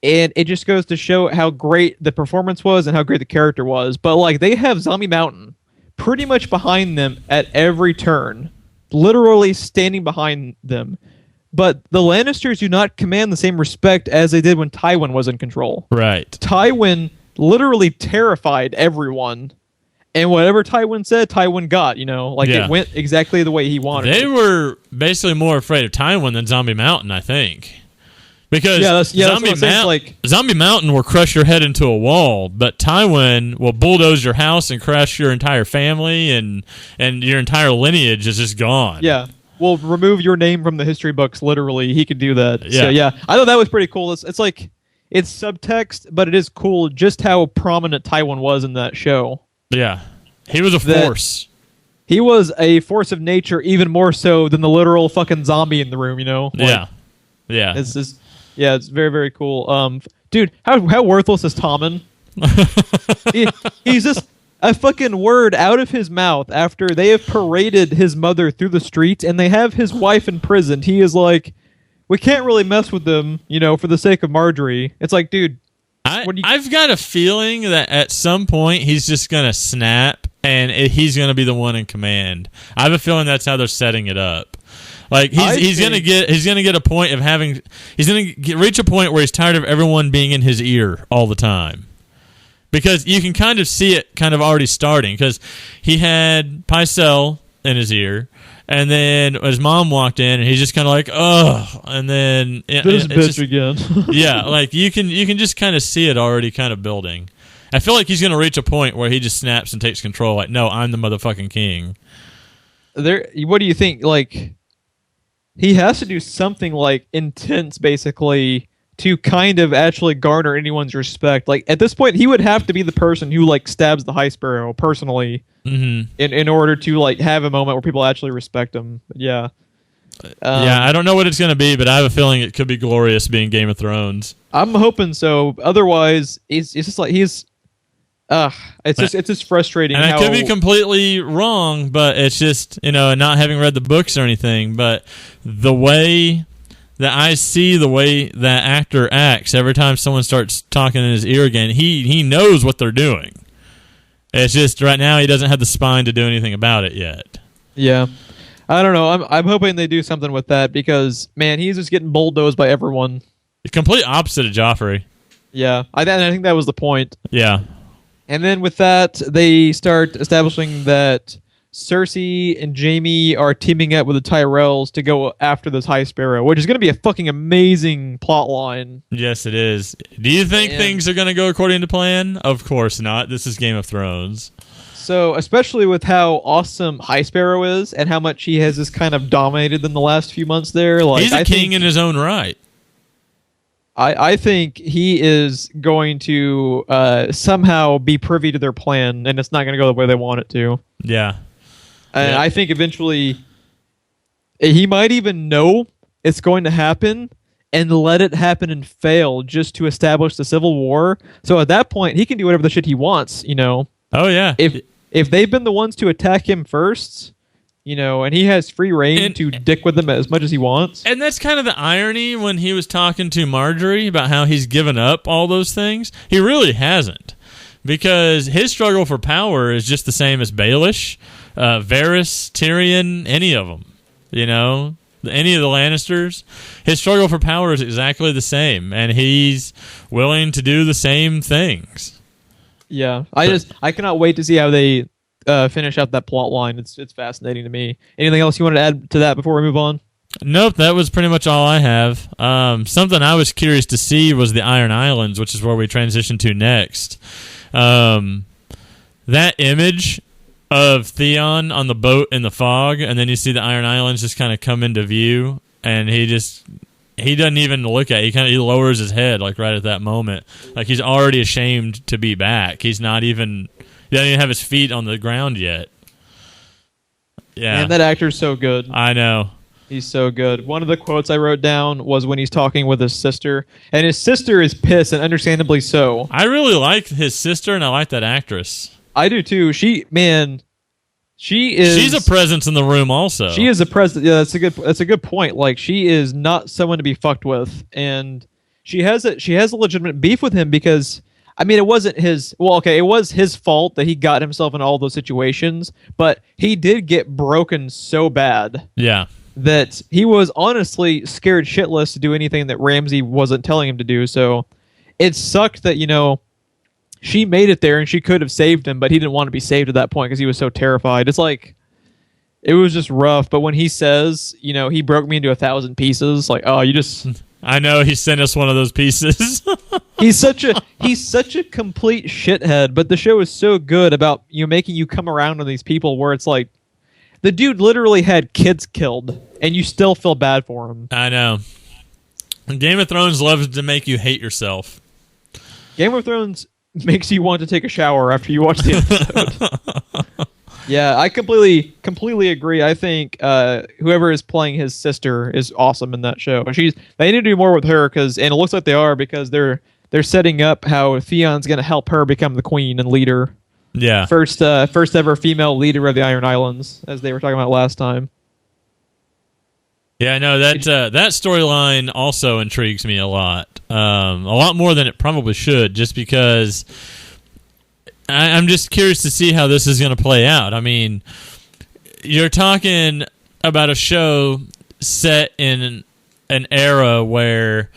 and it just goes to show how great the performance was and how great the character was. But like, they have Zombie Mountain pretty much behind them at every turn, literally standing behind them. But the Lannisters do not command the same respect as they did when Tywin was in control. Right. Tywin literally terrified everyone. And whatever Tywin said, Tywin got, it went exactly the way he wanted. They were basically more afraid of Tywin than Zombie Mountain, I think. Because Zombie Mountain will crush your head into a wall, but Tywin will bulldoze your house and crush your entire family, and your entire lineage is just gone. Yeah. Well, remove your name from the history books, literally. He could do that. Yeah. So, yeah. I thought that was pretty cool. It's like, it's subtext, but it is cool just how prominent Tywin was in that show. Yeah. He was a force. He was a force of nature, even more so than the literal fucking zombie in the room, Yeah. It's just, it's very, very cool. Dude, how worthless is Tommen? He's just a fucking word out of his mouth after they have paraded his mother through the streets and they have his wife imprisoned. He is like, we can't really mess with them, for the sake of Marjorie. It's like, dude. I've got a feeling that at some point he's just going to snap and he's going to be the one in command. I have a feeling that's how they're setting it up. Like he's going to get a point of reach a point where he's tired of everyone being in his ear all the time. Because you can kind of see it kind of already starting, because he had Pycelle in his ear. And then his mom walked in, and he's just kind of like, "Ugh!" And then this bitch again. Yeah, like you can just kind of see it already kind of building. I feel like he's going to reach a point where he just snaps and takes control. Like, no, I'm the motherfucking king. What do you think? Like, he has to do something like intense, basically, to kind of actually garner anyone's respect. Like, at this point, he would have to be the person who like stabs the High Sparrow personally. Mm-hmm. In order to like have a moment where people actually respect him. Yeah. I don't know what it's going to be, but I have a feeling it could be glorious being Game of Thrones. I'm hoping so. Otherwise, it's just like it's just frustrating. And I could be completely wrong, but it's just, not having read the books or anything, but the way that I see the way that actor acts every time someone starts talking in his ear again, he knows what they're doing. It's just right now he doesn't have the spine to do anything about it yet. Yeah. I don't know. I'm hoping they do something with that because, man, he's just getting bulldozed by everyone. The complete opposite of Joffrey. Yeah. I think that was the point. Yeah. And then with that, they start establishing that Cersei and Jaime are teaming up with the Tyrells to go after this High Sparrow, which is going to be a fucking amazing plot line. Yes, it is. Do you think things are going to go according to plan? Of course not. This is Game of Thrones. So, especially with how awesome High Sparrow is and how much he has just kind of dominated in the last few months there. Like, he's a king in his own right. I think he is going to somehow be privy to their plan, and it's not going to go the way they want it to. Yeah. And I think eventually he might even know it's going to happen and let it happen and fail just to establish the Civil War. So at that point, he can do whatever the shit he wants, Oh, yeah. If they've been the ones to attack him first, and he has free reign to dick with them as much as he wants. And that's kind of the irony when he was talking to Marjorie about how he's given up all those things. He really hasn't, because his struggle for power is just the same as Baelish, Varys, Tyrion, any of them. Any of the Lannisters. His struggle for power is exactly the same, and he's willing to do the same things. Yeah, I cannot wait to see how they finish out that plot line. It's fascinating to me. Anything else you wanted to add to that before we move on? Nope, that was pretty much all I have. Something I was curious to see was the Iron Islands, which is where we transition to next. That image of Theon on the boat in the fog, and then you see the Iron Islands just kind of come into view, and he doesn't even look at it. He lowers his head like right at that moment. Like he's already ashamed to be back. He doesn't even have his feet on the ground yet. Yeah. Man, that actor's so good. I know. He's so good. One of the quotes I wrote down was when he's talking with his sister, and his sister is pissed, and understandably so. I really like his sister, and I like that actress. I do too. She's a presence in the room also. She is a presence. Yeah, that's a good point. Like, she is not someone to be fucked with, and she has a legitimate beef with him because, I mean, it wasn't his. Well, okay, it was his fault that he got himself in all those situations, but he did get broken so bad. Yeah. That he was honestly scared shitless to do anything that Ramsay wasn't telling him to do. So it sucked that, she made it there and she could have saved him, but he didn't want to be saved at that point because he was so terrified. It's like, it was just rough. But when he says, he broke me into 1,000 pieces, like, oh, you just... I know, he sent us one of those pieces. he's such a complete shithead, but the show is so good about making you come around on these people where it's like, the dude literally had kids killed, and you still feel bad for him. I know. Game of Thrones loves to make you hate yourself. Game of Thrones makes you want to take a shower after you watch the episode. Yeah, I completely agree. I think whoever is playing his sister is awesome in that show. They need to do more with her, and it looks like they are, because they're setting up how Theon's going to help her become the queen and leader. Yeah. First ever female leader of the Iron Islands, as they were talking about last time. Yeah, no, that storyline also intrigues me a lot more than it probably should, just because I'm just curious to see how this is going to play out. I mean, you're talking about a show set in an era where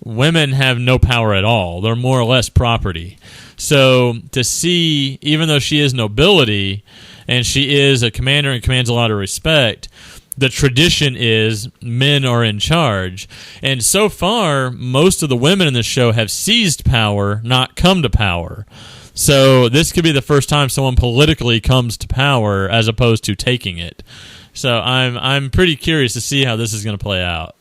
women have no power at all. They're more or less property. So to see, even though she is nobility and she is a commander and commands a lot of respect, the tradition is men are in charge. And so far, most of the women in this show have seized power, not come to power. So this could be the first time someone politically comes to power as opposed to taking it. So I'm pretty curious to see how this is going to play out.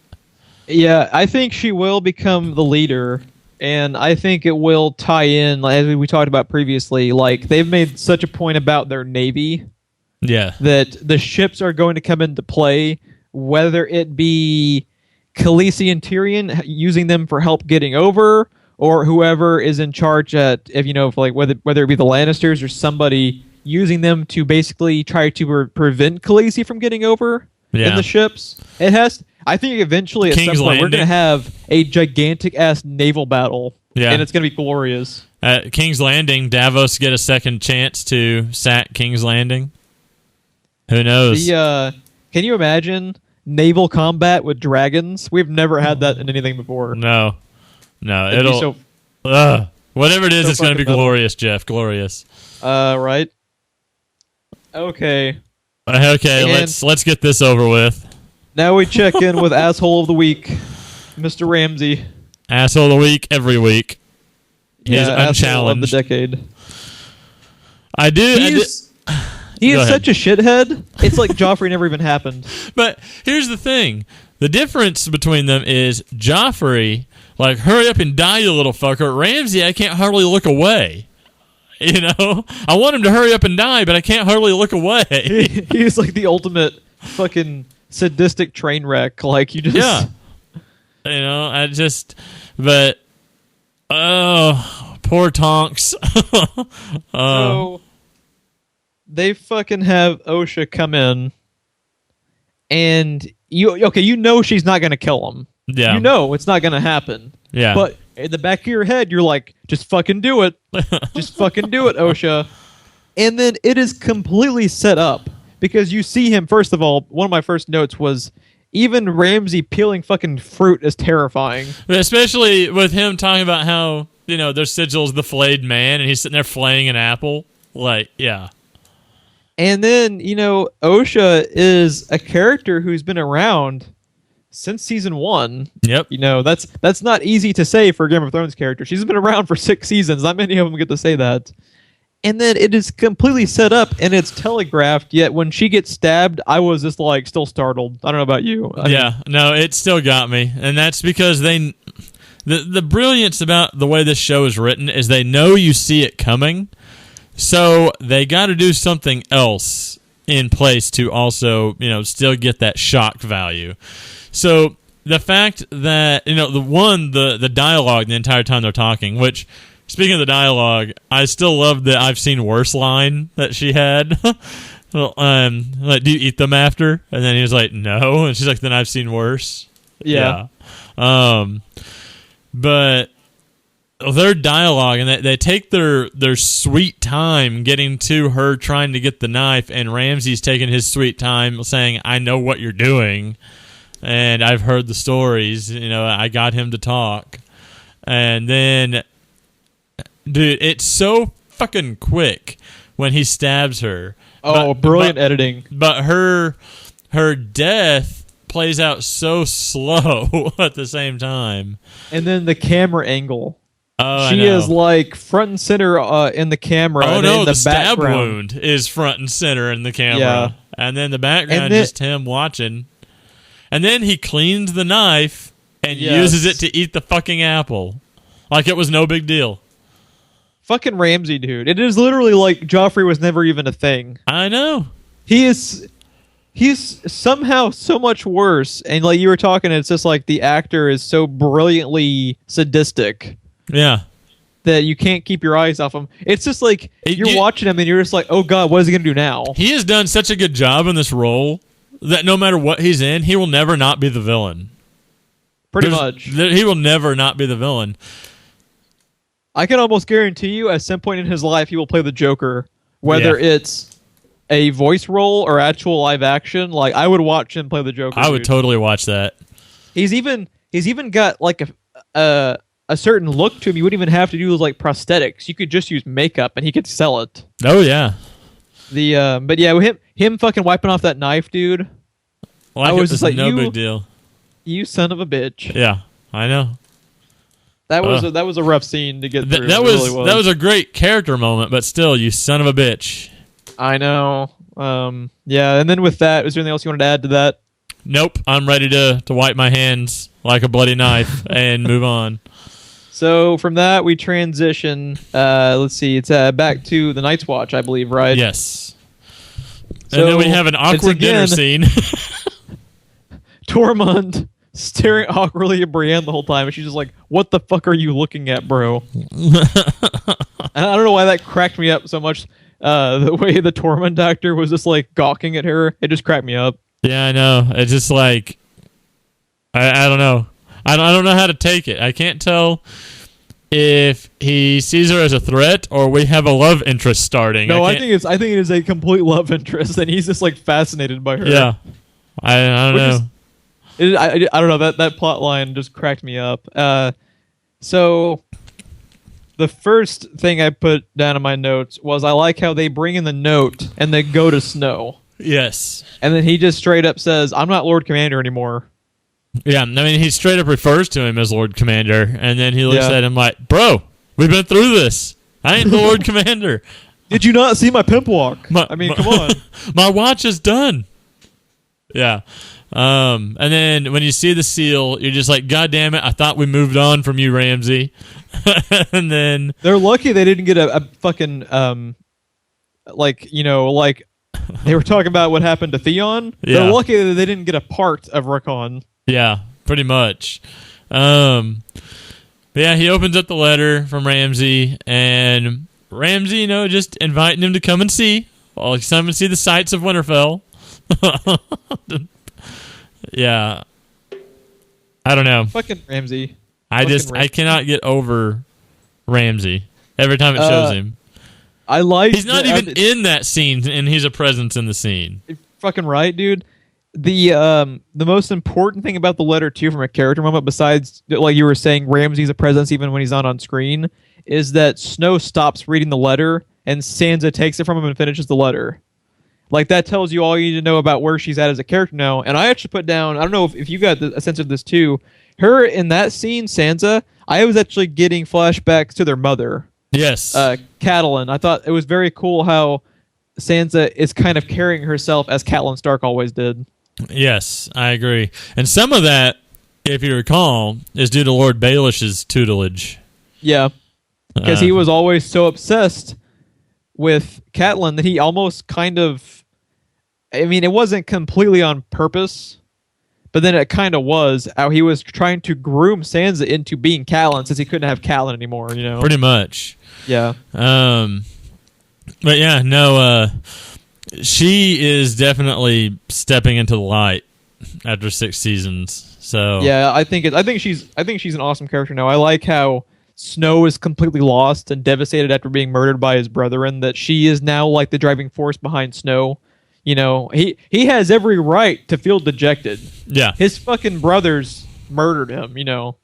Yeah, I think she will become the leader. And I think it will tie in, as we talked about previously, like they've made such a point about their navy, that the ships are going to come into play, whether it be Khaleesi and Tyrion using them for help getting over, or whoever is in charge whether it be the Lannisters or somebody using them to basically try to prevent Khaleesi from getting over in the ships. I think eventually at some point we're going to have a gigantic ass naval battle, and it's going to be glorious. At King's Landing, Davos get a second chance to sack King's Landing. Who knows? Can you imagine naval combat with dragons? We've never had that in anything before. No, it'll whatever it is, it's going to be glorious, Jeff. Glorious. Right. Okay. Let's get this over with. Now we check in with Asshole of the Week, Mr. Ramsay. Asshole of the Week every week. He's unchallenged. Asshole of the decade. He is such a shithead. It's like Joffrey never even happened. But here's the thing. The difference between them is Joffrey, like, hurry up and die, you little fucker. Ramsay, I can't hardly look away. I want him to hurry up and die, but I can't hardly look away. He's like the ultimate fucking sadistic train wreck. Like, you just... Yeah. Poor Tonks. So, they fucking have Osha come in, and you know she's not gonna kill him. Yeah. You know it's not gonna happen. Yeah. But in the back of your head, you're like, just fucking do it. Just fucking do it, Osha. And then it is completely set up because you see him. First of all, one of my first notes was even Ramsey peeling fucking fruit is terrifying. Especially with him talking about how, their sigil's the flayed man and he's sitting there flaying an apple. Like, yeah. And then, Osha is a character who's been around since season 1. Yep. That's not easy to say for a Game of Thrones character. She's been around for 6 seasons. Not many of them get to say that. And then it is completely set up and it's telegraphed, yet when she gets stabbed, I was just like still startled. I don't know about you. No, it still got me. And that's because the brilliance about the way this show is written is they know you see it coming. So they got to do something else in place to also, still get that shock value. So the fact that, the dialogue the entire time they're talking, which, speaking of the dialogue, I still love the "I've seen worse" line that she had. Like, do you eat them after? And then he was like, no. And she's like, then I've seen worse. Yeah. But their dialogue, and they take their sweet time getting to her trying to get the knife, and Ramsey's taking his sweet time saying, I know what you're doing, and I've heard the stories, I got him to talk. And then, dude, it's so fucking quick when he stabs her. Oh, brilliant editing. But her death plays out so slow at the same time. And then the camera angle. Oh, she is like front and center in the camera. Oh, and no, in the stab background. wound is front and center in the camera. Yeah. And then the background is just him watching. And then he cleans the knife and uses it to eat the fucking apple. Like it was no big deal. Fucking Ramsey, dude. It is literally like Joffrey was never even a thing. I know. He's somehow so much worse. And like you were talking, it's just like the actor is so brilliantly sadistic. Yeah. That you can't keep your eyes off him. It's just like you're watching him and you're just like, oh God, what is he going to do now? He has done such a good job in this role that no matter what he's in, he will never not be the villain. Pretty much. He will never not be the villain. I can almost guarantee you at some point in his life he will play the Joker, whether it's a voice role or actual live action. Like I would watch him play the Joker. I would totally watch that. He's even got like a certain look to him. You wouldn't even have to do like prosthetics. You could just use makeup and he could sell it. Oh yeah. But yeah, with him fucking wiping off that knife, dude. Like I was just like, no big deal. You son of a bitch. Yeah, I know. That was a rough scene to get through. That was a great character moment, but still, you son of a bitch. I know. Yeah, and then with that, is there anything else you wanted to add to that? Nope. I'm ready to wipe my hands like a bloody knife and move on. So from that, we transition. Let's see. It's back to the Night's Watch, I believe, right? Yes. So and then we have an awkward dinner scene. Tormund staring awkwardly at Brienne the whole time, and she's just like, "What the fuck are you looking at, bro?" And I don't know why that cracked me up so much. The way the Tormund actor was just like gawking at her, it just cracked me up. Yeah, I know. It's just like I don't know. I don't know how to take it. I can't tell if he sees her as a threat or we have a love interest starting. No, I think it is a complete love interest, and he's just like fascinated by her. Yeah, I don't know. I don't know, that plot line just cracked me up. So the first thing I put down in my notes was I like how they bring in the note and they go to Snow. Yes. And then he just straight up says, "I'm not Lord Commander anymore." Yeah, I mean, he straight up refers to him as Lord Commander, and then he looks at him like, "Bro, we've been through this. I ain't the Lord Commander. Did you not see my pimp walk? Come on. My watch is done." Yeah. And then when you see the seal, you're just like, God damn it, I thought we moved on from you, Ramsey. And then they're lucky they didn't get a fucking like they were talking about what happened to Theon. Yeah. They're lucky that they didn't get a part of Rickon. Yeah, pretty much. But yeah, he opens up the letter from Ramsey, and Ramsey, just inviting him to come and see. Well, come and see the sights of Winterfell. Yeah. I don't know. Fucking Ramsey. I cannot get over Ramsey every time it shows him. I like. He's not even in that scene, and he's a presence in the scene. Fucking right, dude. The most important thing about the letter too, from a character moment, besides like you were saying, Ramsey's a presence even when he's not on screen, is that Snow stops reading the letter and Sansa takes it from him and finishes the letter. Like that tells you all you need to know about where she's at as a character now. And I actually put down, I don't know if you got a sense of this too. Her in that scene, Sansa, I was actually getting flashbacks to their mother. Yes. Catelyn. I thought it was very cool how Sansa is kind of carrying herself as Catelyn Stark always did. Yes, I agree. And some of that, if you recall, is due to Lord Baelish's tutelage. Yeah. Because he was always so obsessed with Catelyn that he almost kind of... I mean, it wasn't completely on purpose, but then it kind of was how he was trying to groom Sansa into being Catelyn since he couldn't have Catelyn anymore, you know? Pretty much. Yeah. But yeah, no, she is definitely stepping into the light after 6 seasons. So yeah, I think she's an awesome character now. I like how Snow is completely lost and devastated after being murdered by his brethren, that she is now like the driving force behind Snow. You know, he has every right to feel dejected. Yeah. His fucking brothers murdered him, you know.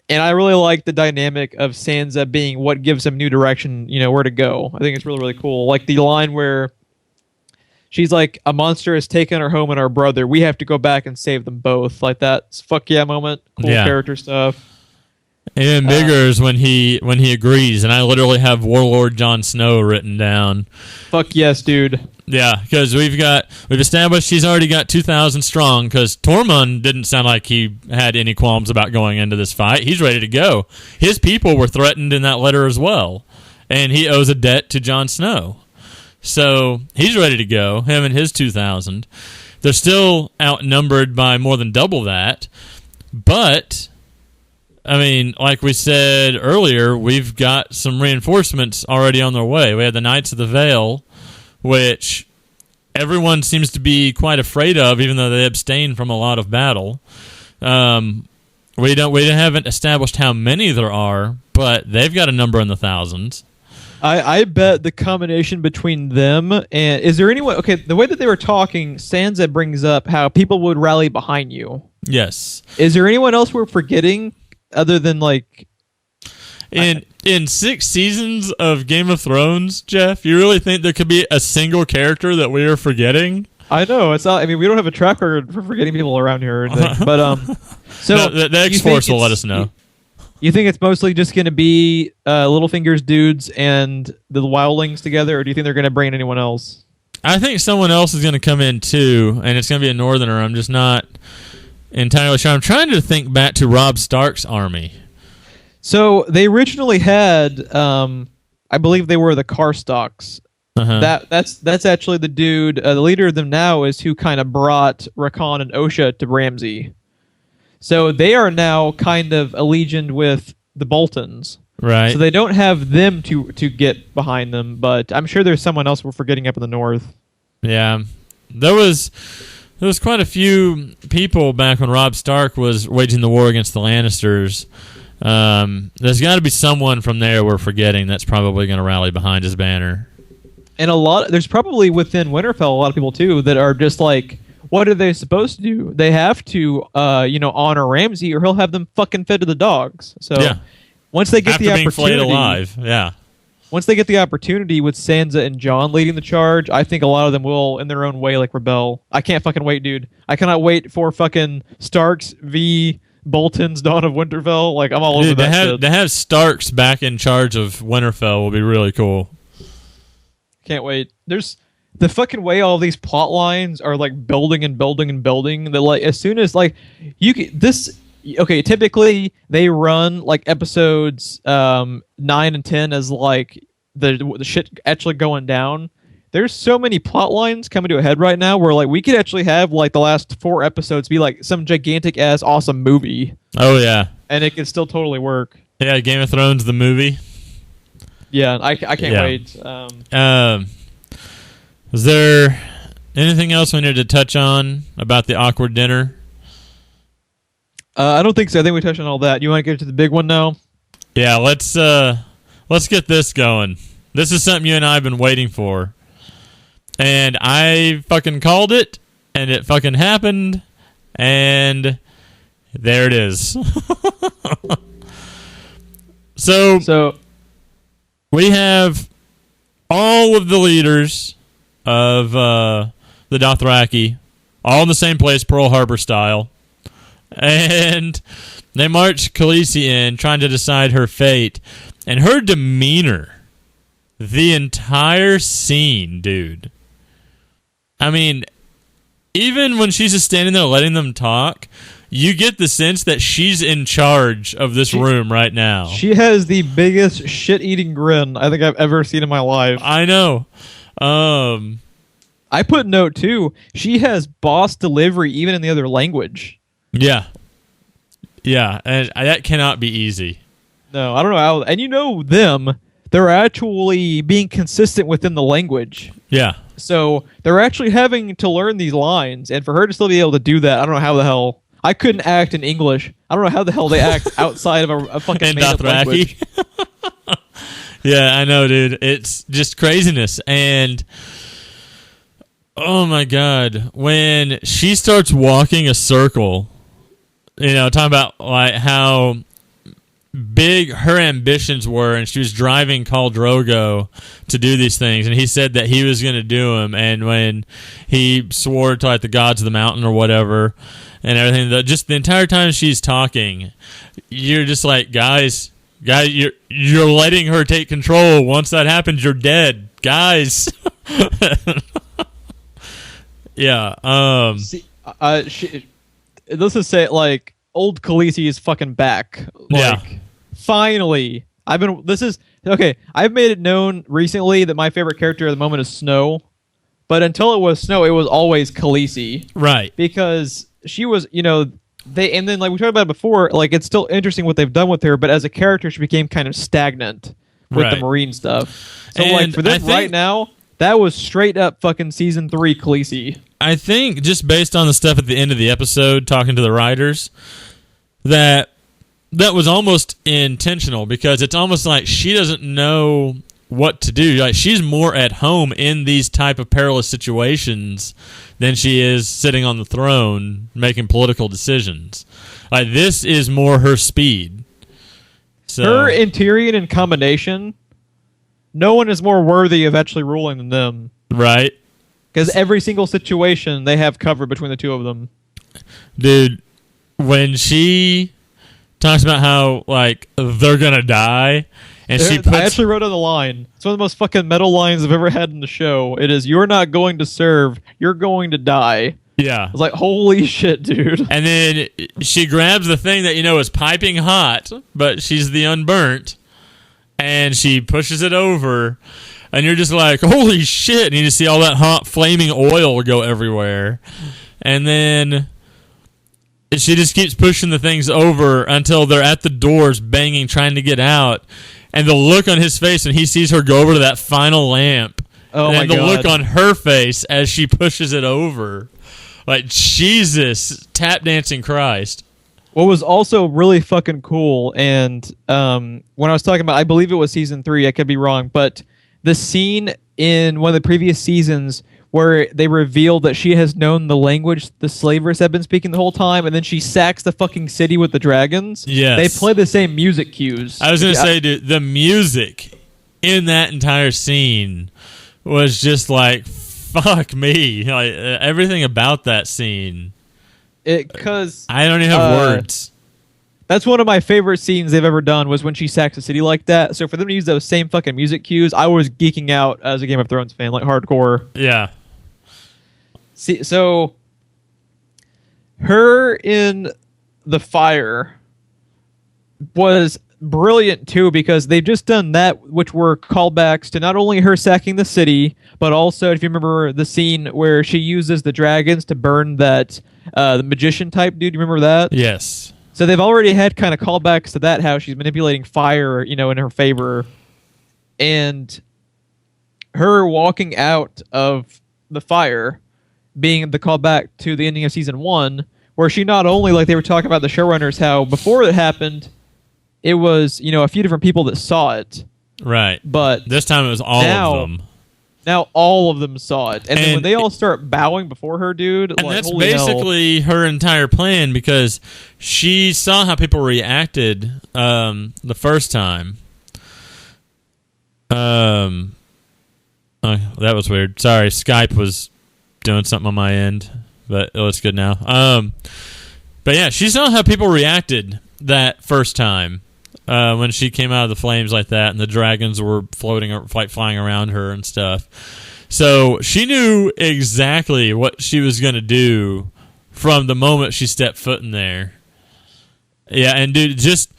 And I really like the dynamic of Sansa being what gives him new direction, you know, where to go. I think it's really, really cool. Like the line where she's like, a monster has taken our home and our brother. We have to go back and save them both. Like that fuck yeah moment. Cool character stuff. And bigger is when he agrees, and I literally have Warlord Jon Snow written down. Fuck yes, dude. Yeah, because we've established he's already got 2,000 strong, because Tormund didn't sound like he had any qualms about going into this fight. He's ready to go. His people were threatened in that letter as well, and he owes a debt to Jon Snow. So he's ready to go, him and his 2,000. They're still outnumbered by more than double that, but... I mean, like we said earlier, we've got some reinforcements already on their way. We have the Knights of the Vale, which everyone seems to be quite afraid of, even though they abstain from a lot of battle. We haven't established how many there are, but they've got a number in the thousands. I bet the combination between them and... Is there anyone... Okay, the way that they were talking, Sansa brings up how people would rally behind you. Yes. Is there anyone else we're forgetting other than, like... In 6 seasons of Game of Thrones, Jeff, you really think there could be a single character that we are forgetting? I know. It's not... I mean, we don't have a track record for forgetting people around here or anything. But, so... No, the X-Force will let us know. You think it's mostly just going to be Littlefinger's dudes and the Wildlings together, or do you think they're going to bring in anyone else? I think someone else is going to come in too, and it's going to be a Northerner. I'm just not entirely sure. I'm trying to think back to Robb Stark's army. So they originally had, I believe they were the Karstocks. Uh-huh. That's actually the dude. The leader of them now is who kind of brought Rakan and Osha to Ramsay. So they are now kind of allegioned with the Boltons. Right. So they don't have them to get behind them, but I'm sure there's someone else we're forgetting up in the north. Yeah. There was quite a few people back when Robb Stark was waging the war against the Lannisters. There's got to be someone from there we're forgetting that's probably going to rally behind his banner. And there's probably within Winterfell a lot of people too that are just like, what are they supposed to do? They have to, honor Ramsay, or he'll have them fucking fed to the dogs. So yeah. Once they get After the being opportunity, flayed alive, yeah. Once they get the opportunity with Sansa and Jon leading the charge, I think a lot of them will, in their own way, like rebel. I can't fucking wait, dude. I cannot wait for fucking Starks v. Bolton's Dawn of Winterfell. Like, I'm all over that shit. To have Starks back in charge of Winterfell will be really cool. Can't wait. There's the fucking way all these plot lines are like building and building and building. That like as soon as like typically they run like episodes 9 and 10 as like the shit actually going down. There's so many plot lines coming to a head right now where like we could actually have like the last 4 episodes be like some gigantic ass awesome movie. Oh yeah, and it could still totally work. Yeah, Game of Thrones the movie. Yeah, I can't wait. Was there anything else we needed to touch on about the awkward dinner? I don't think so. I think we touched on all that. You want to get to the big one now? Yeah, let's get this going. This is something you and I have been waiting for. And I fucking called it, and it fucking happened, and there it is. So we have all of the leaders of the Dothraki, all in the same place, Pearl Harbor style. And they march Khaleesi in, trying to decide her fate. And her demeanor, the entire scene, dude. I mean, even when she's just standing there letting them talk, you get the sense that she's in charge of this room right now. She has the biggest shit-eating grin I think I've ever seen in my life. I know. I put note, too. She has boss delivery even in the other language. Yeah. Yeah, and that cannot be easy. No, I don't know how. And you know them. They're actually being consistent within the language. Yeah. So they're actually having to learn these lines. And for her to still be able to do that, I don't know how the hell. I couldn't act in English. I don't know how the hell they act outside of a fucking made-up language. Yeah, I know, dude. It's just craziness. And oh my God, when she starts walking a circle, talking about like how big her ambitions were, and she was driving Khal Drogo to do these things, and he said that he was going to do them, and when he swore to like the gods of the mountain or whatever, and everything, just the entire time she's talking, you're just like, guys, you're letting her take control. Once that happens, you're dead, guys. Yeah. Let's just say, like, old Khaleesi is fucking back. Like, yeah. Finally. I've made it known recently that my favorite character at the moment is Snow. But until it was Snow, it was always Khaleesi. Right. Because she was, and then, like we talked about it before, like, it's still interesting what they've done with her, but as a character, she became kind of stagnant with the Marine stuff. So, like, for this right now, that was straight up fucking season 3 Khaleesi. I think just based on the stuff at the end of the episode, talking to the writers, that was almost intentional, because it's almost like she doesn't know what to do. Like, she's more at home in these type of perilous situations than she is sitting on the throne making political decisions. Like, this is more her speed. So, her and Tyrion in combination, no one is more worthy of actually ruling than them. Right. Because every single situation they have covered between the two of them. Dude, when she talks about how, like, they're gonna die, and I actually wrote on the line. It's one of the most fucking metal lines I've ever had in the show. It is, "You're not going to serve, you're going to die." Yeah. It's like, holy shit, dude. And then she grabs the thing that is piping hot, but she's the unburnt, and she pushes it over, and you're just like, holy shit, and you just see all that hot flaming oil go everywhere. And then she just keeps pushing the things over until they're at the doors banging, trying to get out. And the look on his face when he sees her go over to that final lamp, and the look on her face as she pushes it over. Like, Jesus, tap dancing Christ. What was also really fucking cool, and when I was talking about, I believe it was season 3, I could be wrong, but the scene in one of the previous seasons where they revealed that she has known the language the slavers have been speaking the whole time, and then she sacks the fucking city with the dragons. Yes. They play the same music cues. I was going to say, dude, the music in that entire scene was just like, fuck me. Like, everything about that scene. Because I don't even have words. That's one of my favorite scenes they've ever done, was when she sacks a city like that. So for them to use those same fucking music cues, I was geeking out as a Game of Thrones fan, like hardcore. Yeah. See, so her in the fire was brilliant too, because they've just done that, which were callbacks to not only her sacking the city, but also, if you remember the scene where she uses the dragons to burn that the magician type dude. You remember that? Yes. So they've already had kind of callbacks to that, how she's manipulating fire, in her favor. And her walking out of the fire being the callback to the ending of season 1, where she not only, like they were talking about the showrunners, how before it happened, it was, a few different people that saw it. Right. But this time it was all of them. Now all of them saw it. And then when they all start bowing before her, dude, and like, that's holy basically hell. her entire plan, because she saw how people reacted the first time. Oh, that was weird. Sorry, Skype was doing something on my end, but it's good now. But yeah, she saw how people reacted that first time when she came out of the flames like that, and the dragons were floating, like flying around her and stuff. So she knew exactly what she was going to do from the moment she stepped foot in there. Yeah, and dude, just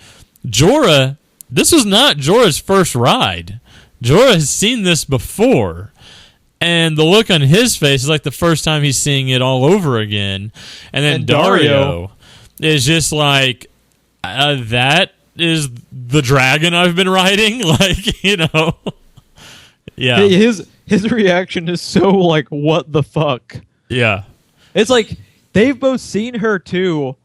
Jorah. This was not Jorah's first ride. Jorah has seen this before, and the look on his face is like the first time he's seeing it all over again. And then Dario is just like, that is the dragon I've been riding? Like, Yeah. His reaction is so like, what the fuck? Yeah. It's like, they've both seen her too.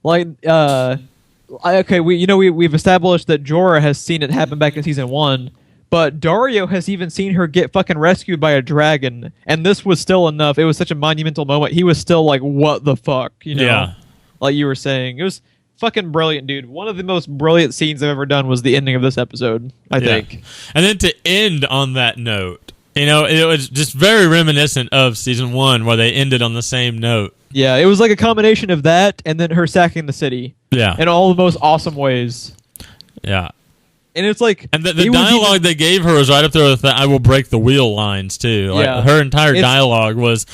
Like, okay, we've established that Jorah has seen it happen back in season 1. But Dario has even seen her get fucking rescued by a dragon, and this was still enough. It was such a monumental moment. He was still like, what the fuck? Yeah. Like you were saying. It was fucking brilliant, dude. One of the most brilliant scenes I've ever done was the ending of this episode, I think. And then to end on that note, it was just very reminiscent of season 1, where they ended on the same note. Yeah, it was like a combination of that and then her sacking the city. Yeah. In all the most awesome ways. Yeah. And it's like... And the dialogue they gave her was right up there with the I will break the wheel lines, too. Like, her entire dialogue was,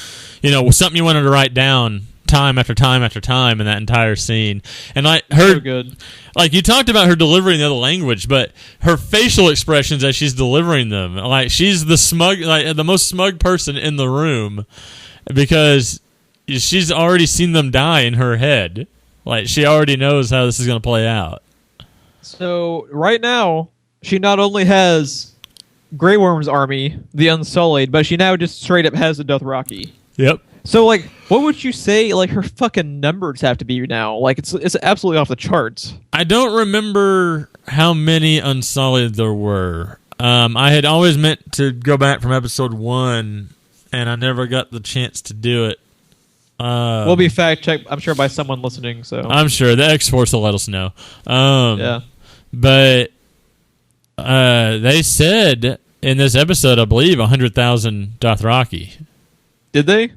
something you wanted to write down time after time after time in that entire scene. And so good. Like, you talked about her delivering the other language, but her facial expressions as she's delivering them, like, she's the most smug person in the room, because she's already seen them die in her head. Like, she already knows how this is going to play out. So, right now, she not only has Grey Worm's army, the Unsullied, but she now just straight up has the Dothraki. Yep. So, like, what would you say, like, her fucking numbers have to be now? Like, it's absolutely off the charts. I don't remember how many Unsullied there were. I had always meant to go back from episode 1, and I never got the chance to do it. We'll be fact-checked, I'm sure, by someone listening, so... I'm sure. The X-Force will let us know. Yeah. But they said in this episode, I believe, 100,000 Dothraki. Did they?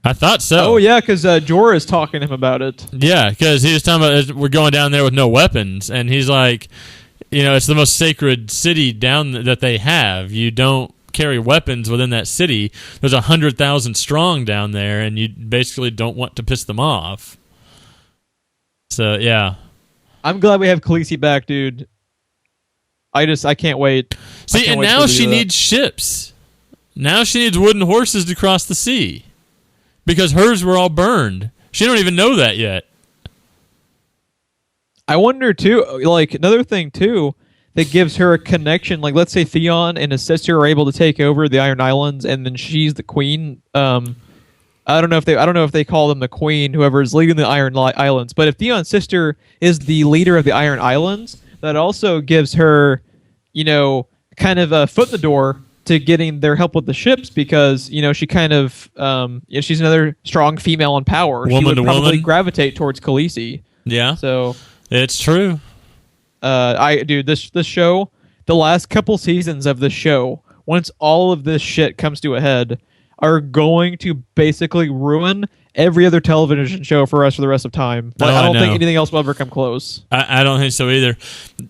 I thought so. Oh, yeah, because Jorah is talking to him about it. Yeah, because he was talking about we're going down there with no weapons, and he's like, it's the most sacred city down that they have. You don't carry weapons within that city. There's 100,000 strong down there, and you basically don't want to piss them off. So, yeah. I'm glad we have Khaleesi back, dude. I can't wait. See, and now she needs ships. Now she needs wooden horses to cross the sea. Because hers were all burned. She don't even know that yet. I wonder, too, like, another thing, too, that gives her a connection. Like, let's say Theon and his sister are able to take over the Iron Islands, and then she's the queen. I don't know if they call them the queen, whoever is leading the Iron Islands. But if Theon's sister is the leader of the Iron Islands, that also gives her, kind of a foot in the door to getting their help with the ships, because she kind of she's another strong female in power. She would probably gravitate towards Khaleesi. Yeah, so it's true. This show, the last couple seasons of the show, once all of this shit comes to a head, are going to basically ruin every other television show for us for the rest of time. Like, I don't think anything else will ever come close. I don't think so either.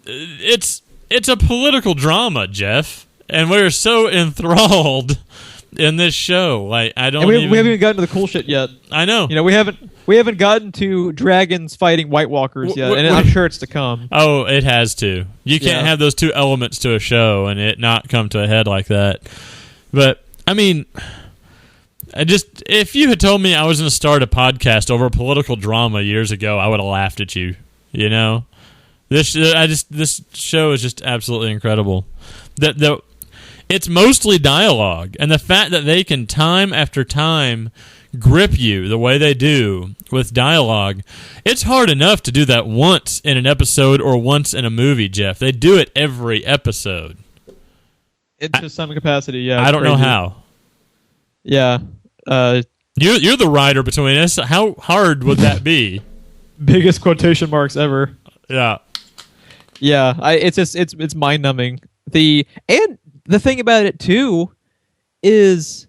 It's a political drama, Jeff, and we're so enthralled in this show. Like, we haven't even gotten to the cool shit yet. I know. We haven't gotten to dragons fighting White Walkers yet, and I'm sure it's to come. Oh, it has to. You can't have those two elements to a show and it not come to a head like that. But I mean, if you had told me I was going to start a podcast over a political drama years ago, I would have laughed at you. This show is just absolutely incredible. It's mostly dialogue, and the fact that they can time after time grip you the way they do with dialogue, it's hard enough to do that once in an episode or once in a movie, Jeff. They do it every episode. To some capacity, yeah. I don't know how. Yeah. You're the writer between us. How hard would that be? Biggest quotation marks ever. Yeah. Yeah, it's mind numbing. The thing about it too is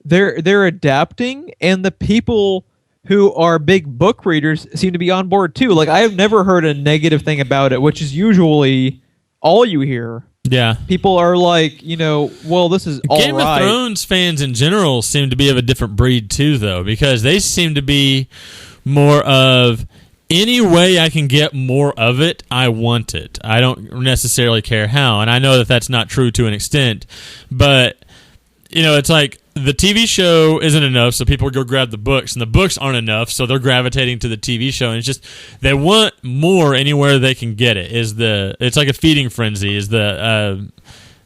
they're adapting, and the people who are big book readers seem to be on board too. Like, I have never heard a negative thing about it, which is usually all you hear. Yeah. People are like, well, this is all right. Game of Thrones fans in general seem to be of a different breed too, though, because they seem to be more of, any way I can get more of it, I want it. I don't necessarily care how. And I know that that's not true to an extent. But, it's like the TV show isn't enough, so people go grab the books. And the books aren't enough, so they're gravitating to the TV show. And it's just, they want more anywhere they can get it. It's like a feeding frenzy is the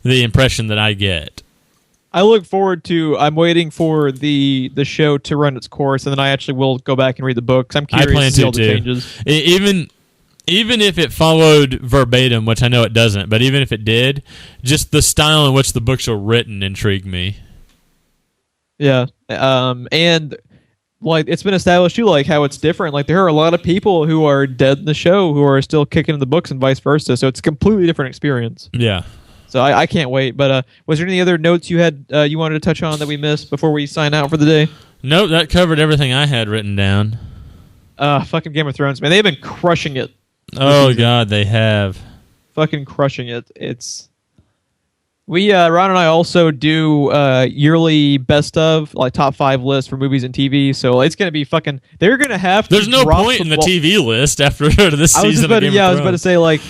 impression that I get. I'm waiting for the show to run its course, and then I actually will go back and read the books. I'm curious to see all the changes. Even if it followed verbatim, which I know it doesn't, but even if it did, just the style in which the books are written intrigued me. Yeah. And like, it's been established too, like, how it's different. Like, there are a lot of people who are dead in the show who are still kicking in the books and vice versa, so it's a completely different experience. Yeah. So I can't wait. But was there any other notes you had you wanted to touch on that we missed before we sign out for the day? Nope, that covered everything I had written down. Fucking Game of Thrones, man. They've been crushing it. Oh, God, they have. Fucking crushing it. Ron and I also do yearly best of, like, top 5 lists for movies and TV. So it's going to be fucking... They're going to have to... There's no point in the TV list after this season of Game of Thrones. I was about to say, like...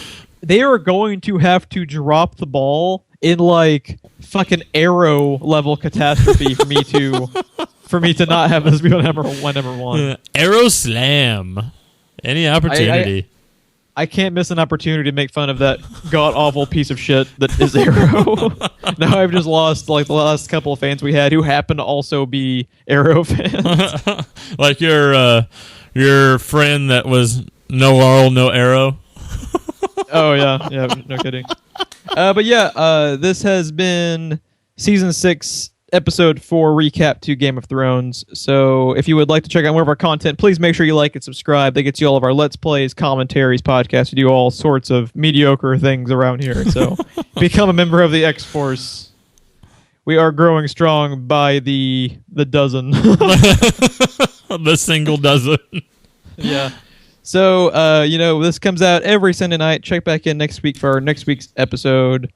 They are going to have to drop the ball in, like, fucking Arrow level catastrophe for me to not have this be number one. Arrow slam. Any opportunity. I can't miss an opportunity to make fun of that god awful piece of shit that is Arrow. Now I've just lost, like, the last couple of fans we had who happen to also be Arrow fans. Like your friend that was no Laurel, no Arrow. Oh, yeah, no kidding. But yeah, this has been Season 6, Episode 4 recap to Game of Thrones. So if you would like to check out more of our content, please make sure you like and subscribe. That gets you all of our Let's Plays, commentaries, podcasts. We do all sorts of mediocre things around here. So become a member of the X-Force. We are growing strong by the dozen. The single dozen. Yeah. So, this comes out every Sunday night. Check back in next week for our next week's episode.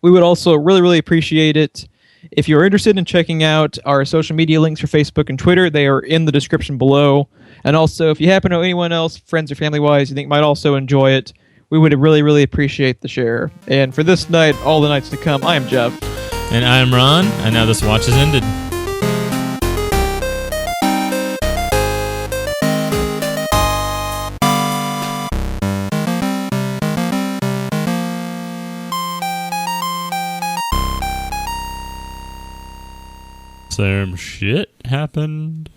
We would also really, really appreciate it if you're interested in checking out our social media links for Facebook and Twitter. They are in the description below. And also, if you happen to know anyone else, friends or family-wise, you think might also enjoy it, we would really, really appreciate the share. And for this night, all the nights to come, I am Geoff. And I am Ron, and now this watch has ended. Some shit happened.